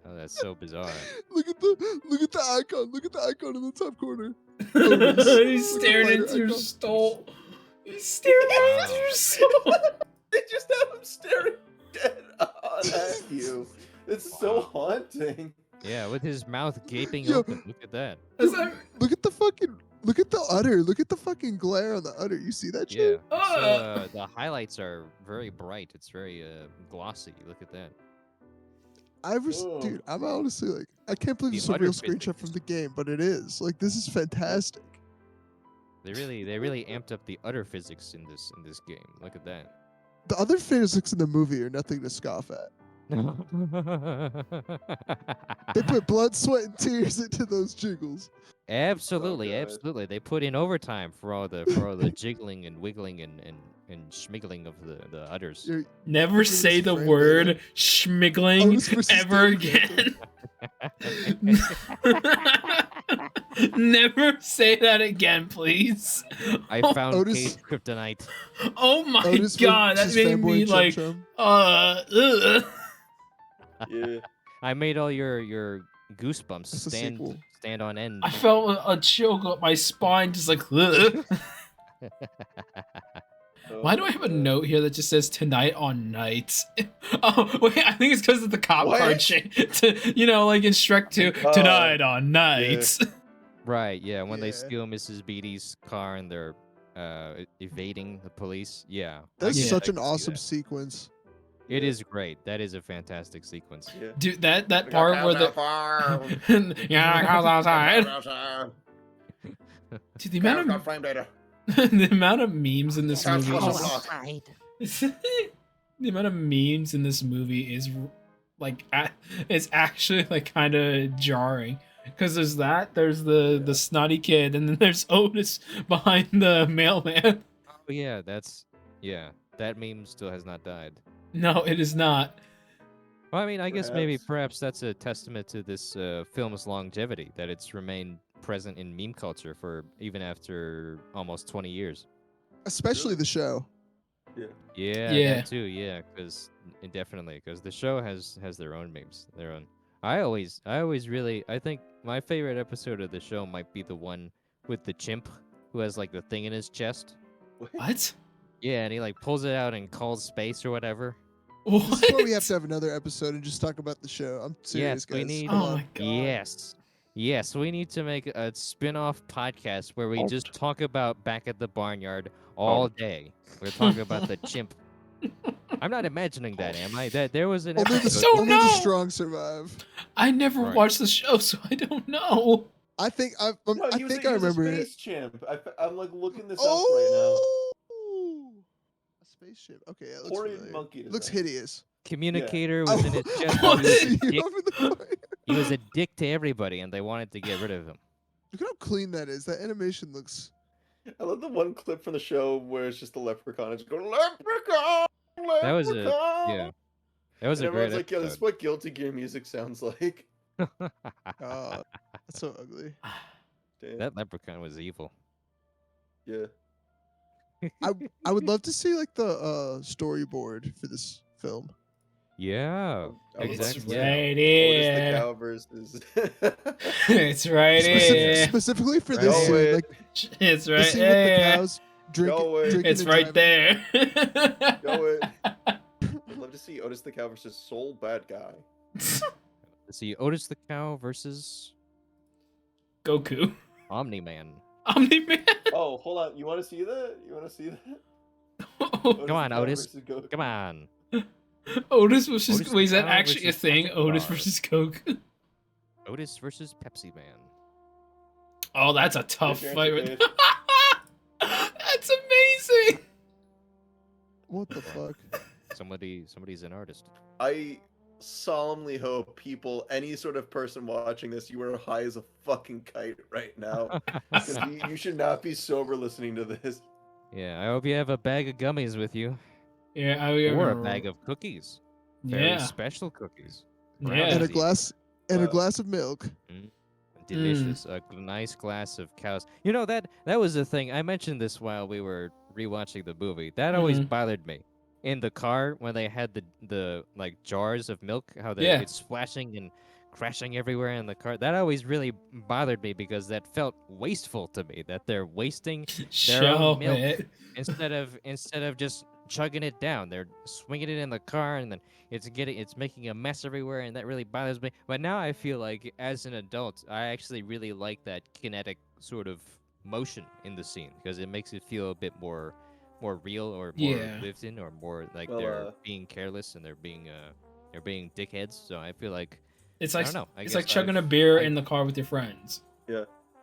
Oh, that's so bizarre. look at the icon. Look at the icon in the top corner. He's staring Fighter into your icon. soul. He's staring into your soul. They just have him staring dead on at you. It's so haunting. Yeah, with his mouth gaping Yo. open. Look at that. Is that- Look at the udder. Look at the fucking glare on the udder. You see that Yeah. shit? So, the highlights are very bright. It's very glossy. Look at that. Oh. Dude, I'm honestly like, I can't believe The this is a udder real physics. screenshot from the game, but it is. Like, this is fantastic. They really amped up the udder physics in this game. Look at that. The other physics in the movie are nothing to scoff at. They put blood, sweat, and tears into those jiggles. Absolutely, God. absolutely. They put in overtime for all the jiggling and wiggling and schmiggling of the udders. You're, Never Give say us the frame word data. schmiggling Otis versus ever Derk. again. Never say that again, please. I found Otis- Cade's kryptonite. Oh my Otis god, that versus made Fanboy me and Chum like, Chum. ugh. Yeah. I made all your goosebumps That's a sequel. stand on end. I felt a chill go up my spine, just like, ugh. Why do I have a note here that just says tonight on nights? Oh, wait, I think it's because of the cop What? card change. You know, like in Shrek 2, Oh, tonight on nights. Right, yeah, when they Yeah. steal Mrs. Beatty's car and they're evading the police. Yeah. That's Yeah. such I an can see awesome that. sequence. It is great. That is a fantastic sequence. Yeah. Dude, that part where the yeah, cows outside. Dude, the amount of the amount of memes in this movie is, the amount of memes in this movie is like it's actually like kind of jarring because there's the snotty kid and then there's Otis behind the mailman. Oh yeah, that meme still has not died. No, it is not. Well, I mean, I guess maybe Perhaps. perhaps that's a testament to this film's longevity, that it's remained present in meme culture for even after almost 20 years. Especially the show. Yeah, Yeah. that too. Yeah, because definitely, because the show has their own memes, their own. I always really, I think my favorite episode of the show might be the one with the chimp who has like the thing in his chest. What? Yeah, and he like pulls it out and calls space or whatever. What? This is why we have to have another episode and just talk about the show. I'm serious, Yes, we guys. need- Come Oh on. my god. Yes, we need to make a spin-off podcast where we just talk about Back at the Barnyard all day. We're talking about the chimp. I'm not imagining that, am I? That there was an Only the, episode. don't only the know. strong survive. I never Right. watched the show, so I don't know. I think I No, I he was think a, I he was a remember it. space chimp. I'm like looking this Oh, a spaceship. Okay, yeah, up looks right now. Horrid familiar. monkey. Looks design. hideous. Communicator I was in his will- chest. I wanna He was a see you dick- over the fire. he was a dick to everybody, and they wanted to get rid of him. Look at how clean that is. That animation looks. I love the one clip from the show where it's just the leprechaun. It's going leprechaun, leprechaun. That was a yeah. That was And a great everyone's like, "Yo, this is episode. what Guilty Gear music sounds like." That's so ugly. Damn. That leprechaun was evil. Yeah. I would love to see like the storyboard for this film. Yeah, I would love It's to exactly. see right Otis the here. cow versus. It's right here. Specifically for Right this on. scene, like It's the right scene with the there. cows drinking. Go away. drinking It's and right driving. there. Go it. I'd love to see Otis the cow versus Soul Bad Guy. Let's see, Otis the cow versus Goku. Omni-Man. Omni-Man. Oh, hold on. You want to see that? You want to see that? Come on, the cow Otis. versus Goku. Come on. Otis versus. Otis Wait, is that Cow actually a versus thing? fucking Otis Bar. versus Goku. Otis versus Pepsi Man. Oh, that's a tough Your fight. answer, Right That's amazing. What the fuck? Somebody's an artist. I solemnly hope people, any sort of person watching this, you are high as a fucking kite right now. Because you should not be sober listening to this. Yeah, I hope you have a bag of gummies with you, Yeah, or a bag of cookies. Very Yeah, special cookies. yeah. And a Easy. glass and a Wow. glass of milk. Delicious. A nice glass of cows. You know that was the thing. I mentioned this while we were rewatching the movie. That always bothered me. In the car when they had the like jars of milk, how Yeah. it's splashing and crashing everywhere in the car. That always really bothered me because that felt wasteful to me. That they're wasting Show milk. it. instead of just chugging it down. They're swinging it in the car and then it's making a mess everywhere, and that really bothers me. But now I feel like as an adult, I actually really like that kinetic sort of motion in the scene because it makes it feel a bit more real or more Yeah. lived in, or more like Well, they're being careless and they're being dickheads. So I feel like It's I like don't know. I it's guess like chugging a I've- beer I- in the car with your friends.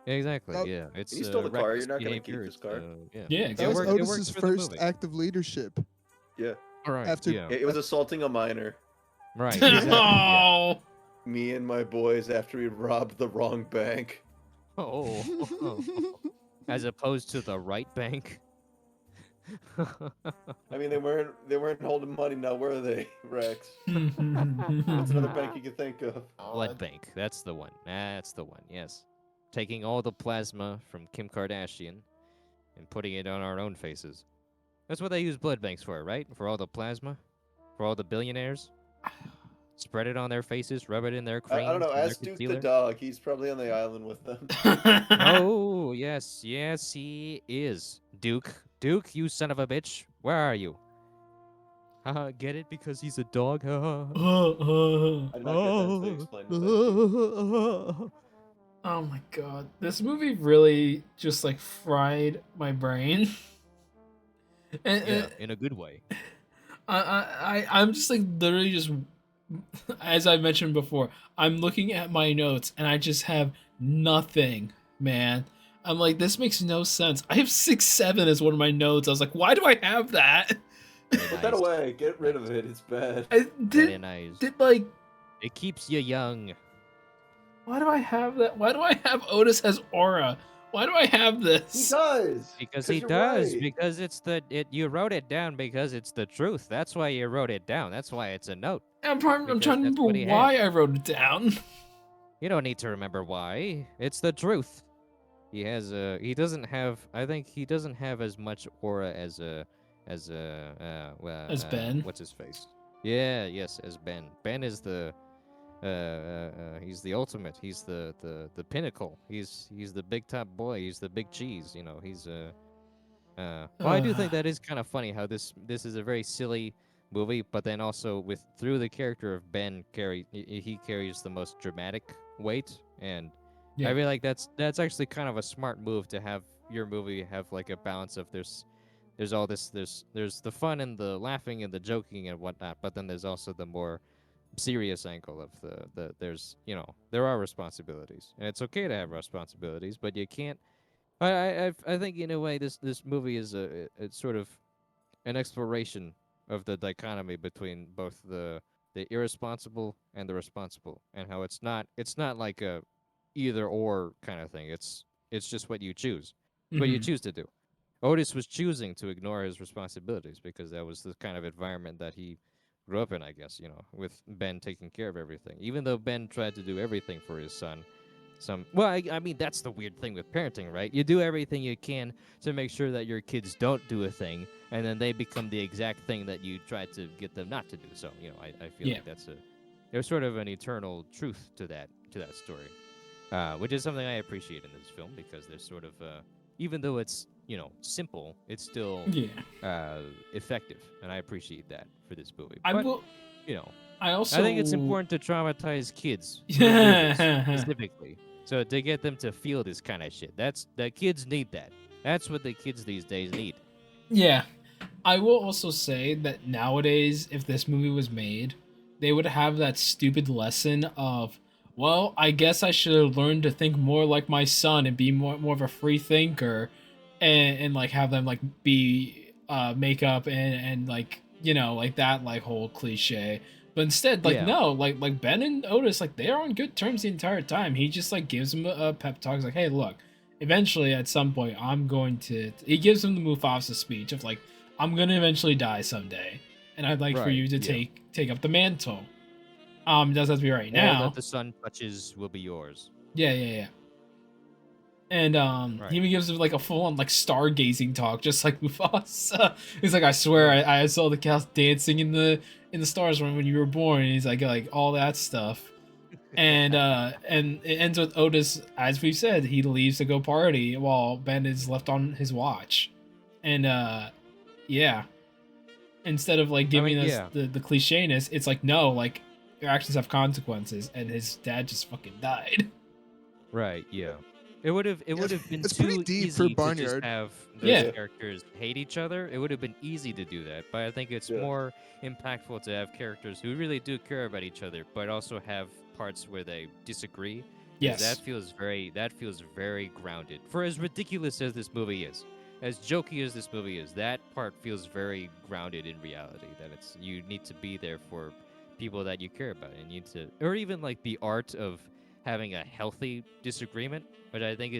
exactly That- yeah. It's You stole the car, reckless you're not gonna keep behavior, this it's, car. yeah. Yeah, That exactly. was worked- it worked Otis's for the first movie. act of leadership. Yeah. All right. after- yeah. It was assaulting a minor. Right. Exactly, yeah. Oh, Me and my boys after we robbed the wrong bank. Oh. As opposed to the right bank. I mean, they weren't holding money now, were they, Rex? That's another bank you could think of. Blood bank. That's the one. That's the one. Yes. taking all the plasma from Kim Kardashian and putting it on our own faces. That's what they use blood banks for, right? For all the plasma? For all the billionaires? Spread it on their faces, rub it in their creams. I don't know. and their Ask Duke the concealer. dog. He's probably on the island with them. Oh, yes, he is. Duke, you son of a bitch. Where are you? Get it? Because he's a dog? I did not get that, so explain it. Oh my god, this movie really just like fried my brain. Yeah, in a good way. I'm just like literally just, as I mentioned before, I'm looking at my notes and I just have nothing, man. I'm like, this makes no sense. I have 6-7 as one of my notes. I was like, why do I have that? Put that away. Get rid of it. It's bad. Very nice. Like, It keeps you young. why do I have that? Why do I have Otis as aura? Why do I have He this? does. Because 'Cause he you're does. right. Because you wrote it down because it's the truth. That's why you wrote it down. That's why it's a note. I'm Because trying to that's remember what he had. why I wrote it down. You don't need to remember why. It's the truth. He has he doesn't have I think he doesn't have as much aura as Ben? What's his face? Yeah, yes, as Ben. Ben is the he's the ultimate. He's the pinnacle. He's the big top boy. He's the big cheese, you know. He's well, I do think that is kind of funny how this is a very silly movie, but then also through the character of Ben he carries the most dramatic weight, and Yeah. I feel like that's actually kind of a smart move to have your movie have like a balance of there's all this there's the fun and the laughing and the joking and whatnot, but then there's also the more serious angle of the there's there are responsibilities, and it's okay to have responsibilities, but you can't. I think in a way this movie is it's sort of an exploration of the dichotomy between both the irresponsible and the responsible, and how it's not like a either or kind of thing. It's just what you choose. It's what you Mhm. choose to do. Otis was choosing to ignore his responsibilities because that was the kind of environment that he grew up in, I guess, with Ben taking care of everything. Even though Ben tried to do everything for his son, I mean, that's the weird thing with parenting, right? You do everything you can to make sure that your kids don't do a thing, and then they become the exact thing that you tried to get them not to do. So, I feel like there's sort of an eternal truth to that story, which is something I appreciate in this film, because there's sort of, even though it's, simple, it's still effective, and I appreciate that for this movie. I But, will. I also. I think it's important to traumatize kids Yeah. specifically, so to get them to feel this kind of shit. The kids need that. That's what the kids these days need. Yeah. I will also say that nowadays, if this movie was made, they would have that stupid lesson of, well, I guess I should have learned to think more like my son and be more of a free thinker, and like have them like be make up and like like that like whole cliche. But instead, like Yeah. no, like Ben and Otis, like they're on good terms the entire time. He just like gives him a pep talk. He's like, hey, look, eventually at some point I'm going to. He gives him the Mufasa speech of like, I'm gonna eventually die someday, and I'd like for Right, you to yeah. take up the mantle. It doesn't have to be right All now. that the sun touches will be yours. Yeah. And Right. he even gives him like a full on like stargazing talk, just like Mufasa. He's like, I swear I saw the cows dancing in the stars when you were born. And he's like all that stuff. And it ends with Otis, as we've said, he leaves to go party while Ben is left on his watch. And yeah. Instead of like giving us yeah. the clichéness, it's like no, like your actions have consequences, and his dad just fucking died. Right. Yeah. It would have been it's too pretty deep easy for to just Barnyard. have those Yeah. characters hate each other. It would have been easy to do that, but I think it's Yeah. more impactful to have characters who really do care about each other, but also have parts where they disagree. 'Cause Yes. that feels very grounded. For as ridiculous as this movie is, as jokey as this movie is, that part feels very grounded in reality. That you need to be there for people that you care about, and you need to, or even like the art of having a healthy disagreement, which I think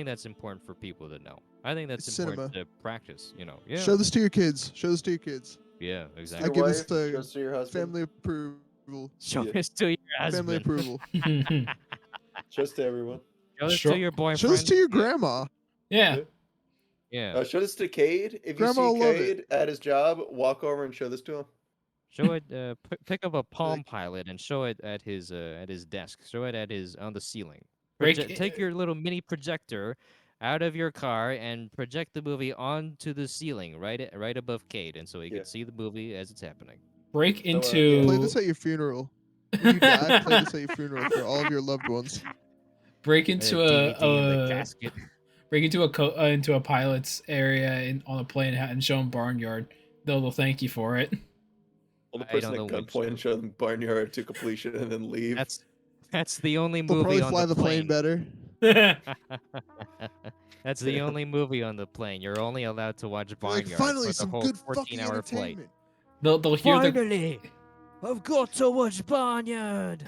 that's important for people to know. I think that's It's important to practice. Yeah. Show this to your kids. Show this to your kids. Yeah, To exactly. your give wife, this to just to your husband, Family approval. Show Yeah. this to your Family husband. approval. just to everyone. Show this Sure. to your boyfriend. Show this to your grandma. Yeah. Yeah. Show this to Cade. If Grandma you will see love Cade at his job, walk over and show this to him. Show it. Pick up a Palm Pilot and show it at his desk. Show it at his on the ceiling. Take your little mini projector out of your car and project the movie onto the ceiling right above Cade, and so he can see the movie as it's happening. Break yeah. into. Play this at your funeral. When you die, play this at your funeral for all of your loved ones. Break into DVD in the a casket. break into a pilot's area on a plane and show them Barnyard. They'll thank you for it. Hold the I person don't at know which- gunpoint and show them Barnyard to completion and then leave. That's the only They'll movie probably on fly the the plane better. That's the only movie on the plane. You're only allowed to watch Like, Barnyard finally, for the some whole good fucking 14-hour flight. entertainment. They'll hear the Finally, I've got to watch Barnyard.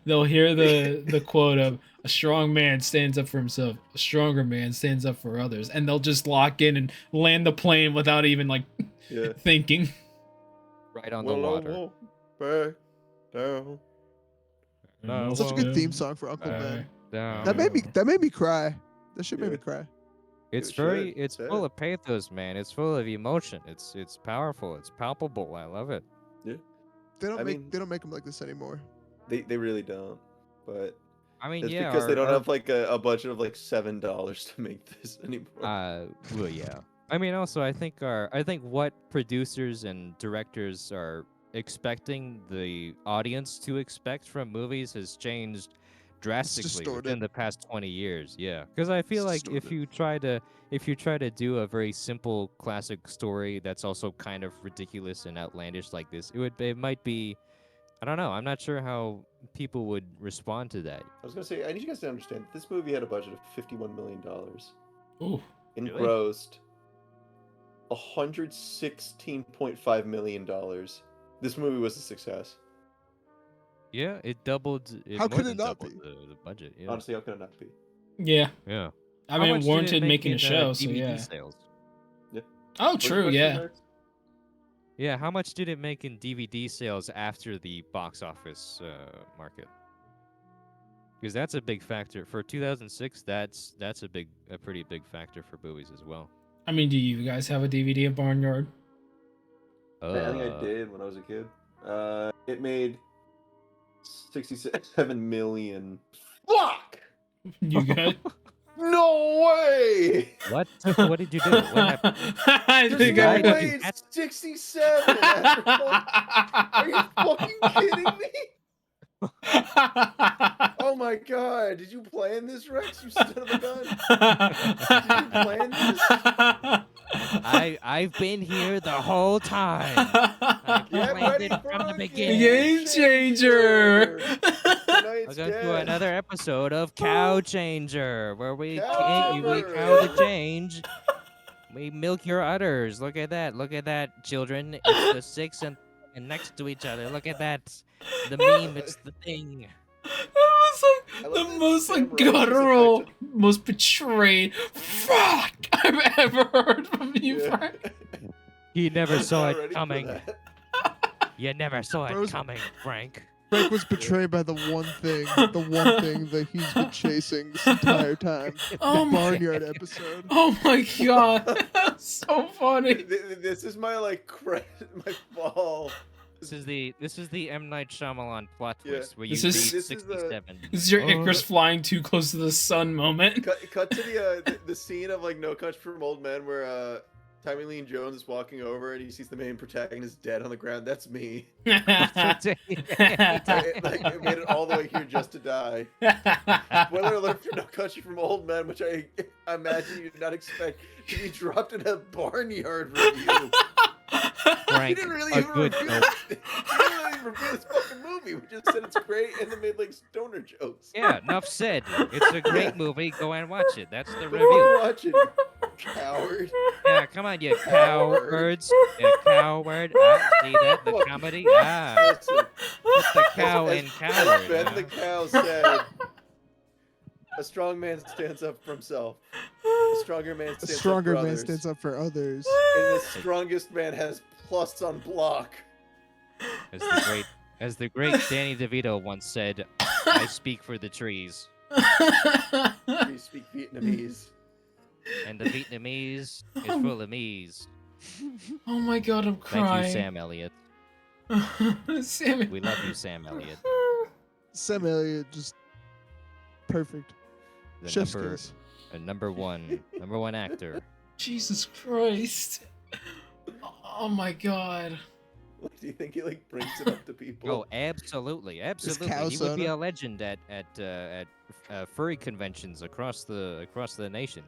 they'll hear the quote of a strong man stands up for himself, a stronger man stands up for others, and they'll just lock in and land the plane without even like Yeah. thinking. Right on the Well, I water. won't back down. No, Such a good theme song for Uncle Ben. That made me cry. That shit made me cry. It's It very, should, it's yeah. full of pathos, man. It's full of emotion. It's powerful. It's palpable. I love it. They don't I make mean- they don't make them like this anymore. They really don't. But I mean, it's yeah, because they don't our- have like a budget of like $7 to make this anymore. Well, yeah. I mean, also, I think what producers and directors are expecting the audience to expect from movies has changed drastically within distorted. the past 20 years. Yeah, because I feel like if you try to do a very simple classic story that's also kind of ridiculous and outlandish like this, it might be, I don't know. I'm not sure how people would respond to that. I was gonna say, I need you guys to understand this movie had a budget of $51 million. Ooh. And Really? grossed $116.5 million. This movie was a success. Yeah, it doubled. How more could than it not doubled be? the budget. Yeah. Honestly, how could it not be? Yeah. Yeah. I How mean, much it did warranted make making a in, show, so DVD yeah. sales? Oh, What's the true, question, yeah. Derek? Yeah, how much did it make in DVD sales after the box office market? Because that's a big factor for 2006. That's a pretty big factor for movies as well. I mean, do you guys have a DVD of Barnyard? I think I did when I was a kid. It made 67 million. Fuck! You good? No way! What? What did you do? What happened? I There's think no I. did way you it's catch- 67! Are you fucking kidding me? Oh my god, did you plan this, Rex? You son of a gun. Did you plan this? I've been here the whole time. Get planned ready it for from the a beginning. Game changer. Tonight's Welcome to guest. another episode of Cow Changer, where we Cow we Changer. cow the change. We milk your udders. Look at that, children. It's the six and next to each other. Look at that. The meme. It's the thing. That was I like love the that most Sam like Raimi's guttural, affected- most betrayed fuck I've ever heard from you, Yeah. Frank. You never I'm saw not it ready for coming. that. You never saw it Bro's- coming, Frank. Frank was betrayed by the one thing that he's been chasing this entire time. Oh the my- Barnyard episode. Oh my god, that's so funny. This is my like my fall. This is the M Night Shyamalan plot Yeah. twist where you This read is- This is the- 67. This is your Oh, Icarus flying too close to the sun moment. Cut to the scene of like No Country for Old Men where Tommy Lee Jones is walking over and he sees the main protagonist dead on the ground. That's me. Like it made it all the way here just to die. Spoiler alert for No Country from Old Men, which I imagine you did not expect to be dropped in a Barnyard review. We Frank, didn't really a even good review note. this. We didn't really review this fucking movie. We just said it's great and then made like stoner jokes. Yeah, enough said. It's a great movie. Go and watch it. That's the But review. watch it, coward. Yeah, come on, you cowards. You coward. See that? The comedy? Listen, Put the cow as- in as coward. Ben huh? the cow said, a strong man stands up for himself. A stronger man A stands stronger up for man others. stands up for others. And the strongest man has plus on block. As the great Danny DeVito once said, I speak for the trees. We speak Vietnamese. And the Vietnamese is full of me's. Oh my god, I'm crying. Thank you, Sam Elliott. Sam. We love you, Sam Elliott. Sam Elliott, just perfect. The Chef's number, kiss. number one actor. Jesus Christ. Oh my god. Do you think he like brings it up to people? Oh, absolutely, absolutely. cow He would be soda. a legend at furry conventions across the nation.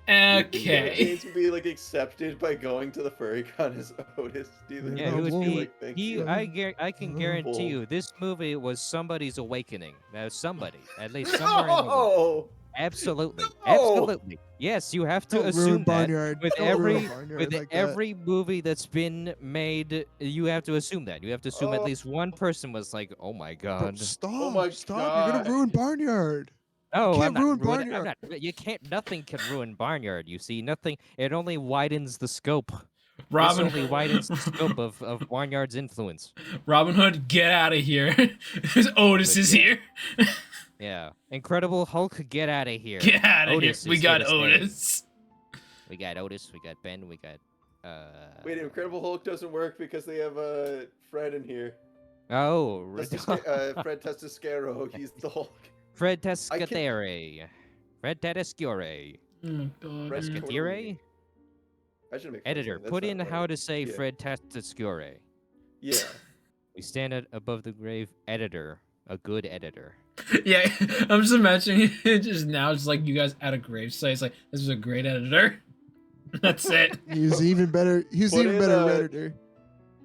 Do you think Okay. James would be like accepted by going to the furry con as Otis? Do you think Yeah, he would people, be- like, thank He, you? I can guarantee Bull. you, this movie was somebody's awakening. Now, somebody, at least somewhere in the world. No! Absolutely, No! absolutely. Yes, you have to Don't ruin assume that Barnyard. with Don't ruin every Barnyard with like that. every movie that's been made. You have to assume that. You have to assume at Oh. least one person was like, "Oh my Bro, god." stop! Oh my Stop! You're God. gonna ruin Barnyard. Oh, can't I'm not ruin ruining. I'm Barnyard. not. You can't. Nothing can ruin Barnyard. You see, nothing. It only widens the scope. Robin, This only widens the scope of Barnyard's influence. Robin Hood, get out of here. Otis is here. Yeah. Incredible Hulk, get out of here. Get out of here. Otis We is got here to stay. Otis. We got Otis. We got Ben. We got. Wait, Incredible Hulk doesn't work because they have Fred in here. Oh, Fred Testascaro. He's the Hulk. Fred I can- Tescatore. Fred Tedescore. Oh my god. Fred man. Tescatore. Tescatore? I should make Editor, That's put not in right. how to say Yeah. Fred Tescatore. Yeah. We stand above the grave. Editor. A good editor. Yeah, I'm just imagining it just now, just like you guys at a gravesite. It's like, this was a great editor. That's it. He's even better. He's Put even in, better uh, editor.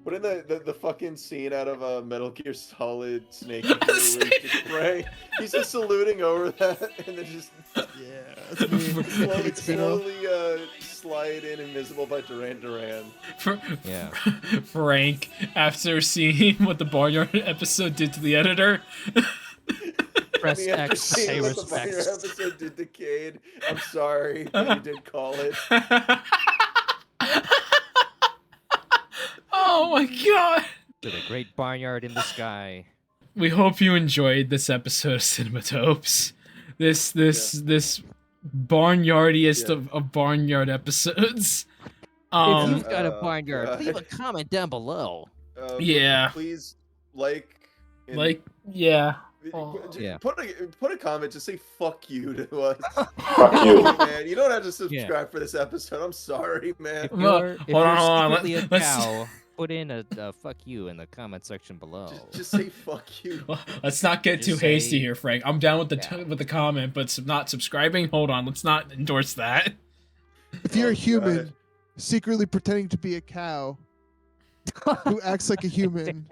Put in the fucking scene out of Metal Gear Solid Snake. Eater where he's just praying. He's just saluting over that and then just Yeah, that's me. slowly slide in invisible by Duran Duran. Yeah. Frank, after seeing what the Barnyard episode did to the editor. Press Me after X, seeing say what the Barnyard respects. episode did to Cade, I'm sorry, but you did call it. Oh my god. To the great barnyard in the sky. We hope you enjoyed this episode of Cinematopes. This barnyardiest Yeah. of barnyard episodes. If you've got a Oh, barnyard, God. leave a comment down below. Yeah. Please like. and- Like, yeah. Oh. Yeah. Put a comment. Just say "fuck you" to us. Fuck you. Man, you don't have to subscribe for this episode. I'm sorry, man. If Well, you're, if hold on, you're hold on, secretly let's- a cow, put in a fuck you in the comment section below. Just say "fuck you." Well, let's not get Just too hasty say- here, Frank. I'm down with the Yeah. with the comment, but not subscribing. Hold on, let's not endorse that. If you're Oh, a human, God. secretly pretending to be a cow, who acts like a human,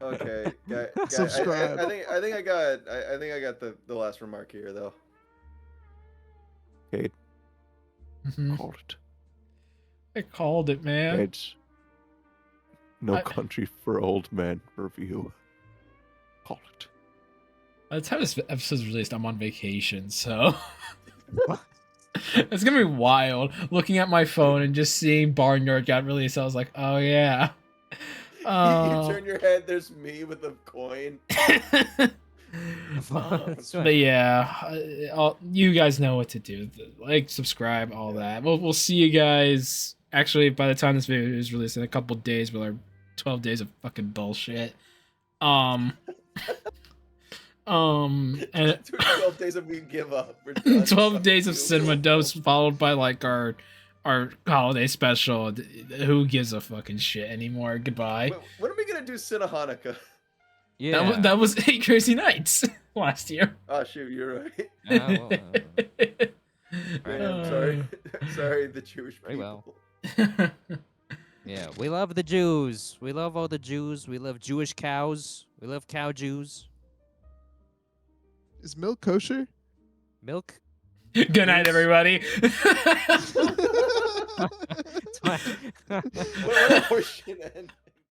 Okay. Subscribe. I think I got the last remark here though. Cade, Mhm. called it. I called it, man. It's No I- Country for Old Men review. Call it. By the time this episode's released, I'm on vacation, so it's gonna be wild. Looking at my phone and just seeing Barnyard got released, I was like, oh yeah. You turn your head. There's me with a coin. That's right. But yeah, you guys know what to do. Like, subscribe, all that. We'll see you guys. Actually, by the time this video is released in a couple days, with our 12 days of fucking bullshit. And 12 days of we give up. We're done. 12 days of Fuck cinema you. dose followed by like our holiday special. Who gives a fucking shit anymore? Goodbye. Wait, when are we gonna do Cine Hanukkah? Yeah. That was 8 Crazy Nights last year. Oh shoot, you're right. Well, Man, I'm sorry. Sorry, the Jewish Very people. well. Yeah, we love the Jews. We love all the Jews. We love Jewish cows. We love cow Jews. is milk kosher? Milk. Good night, everybody. What a horseshit end.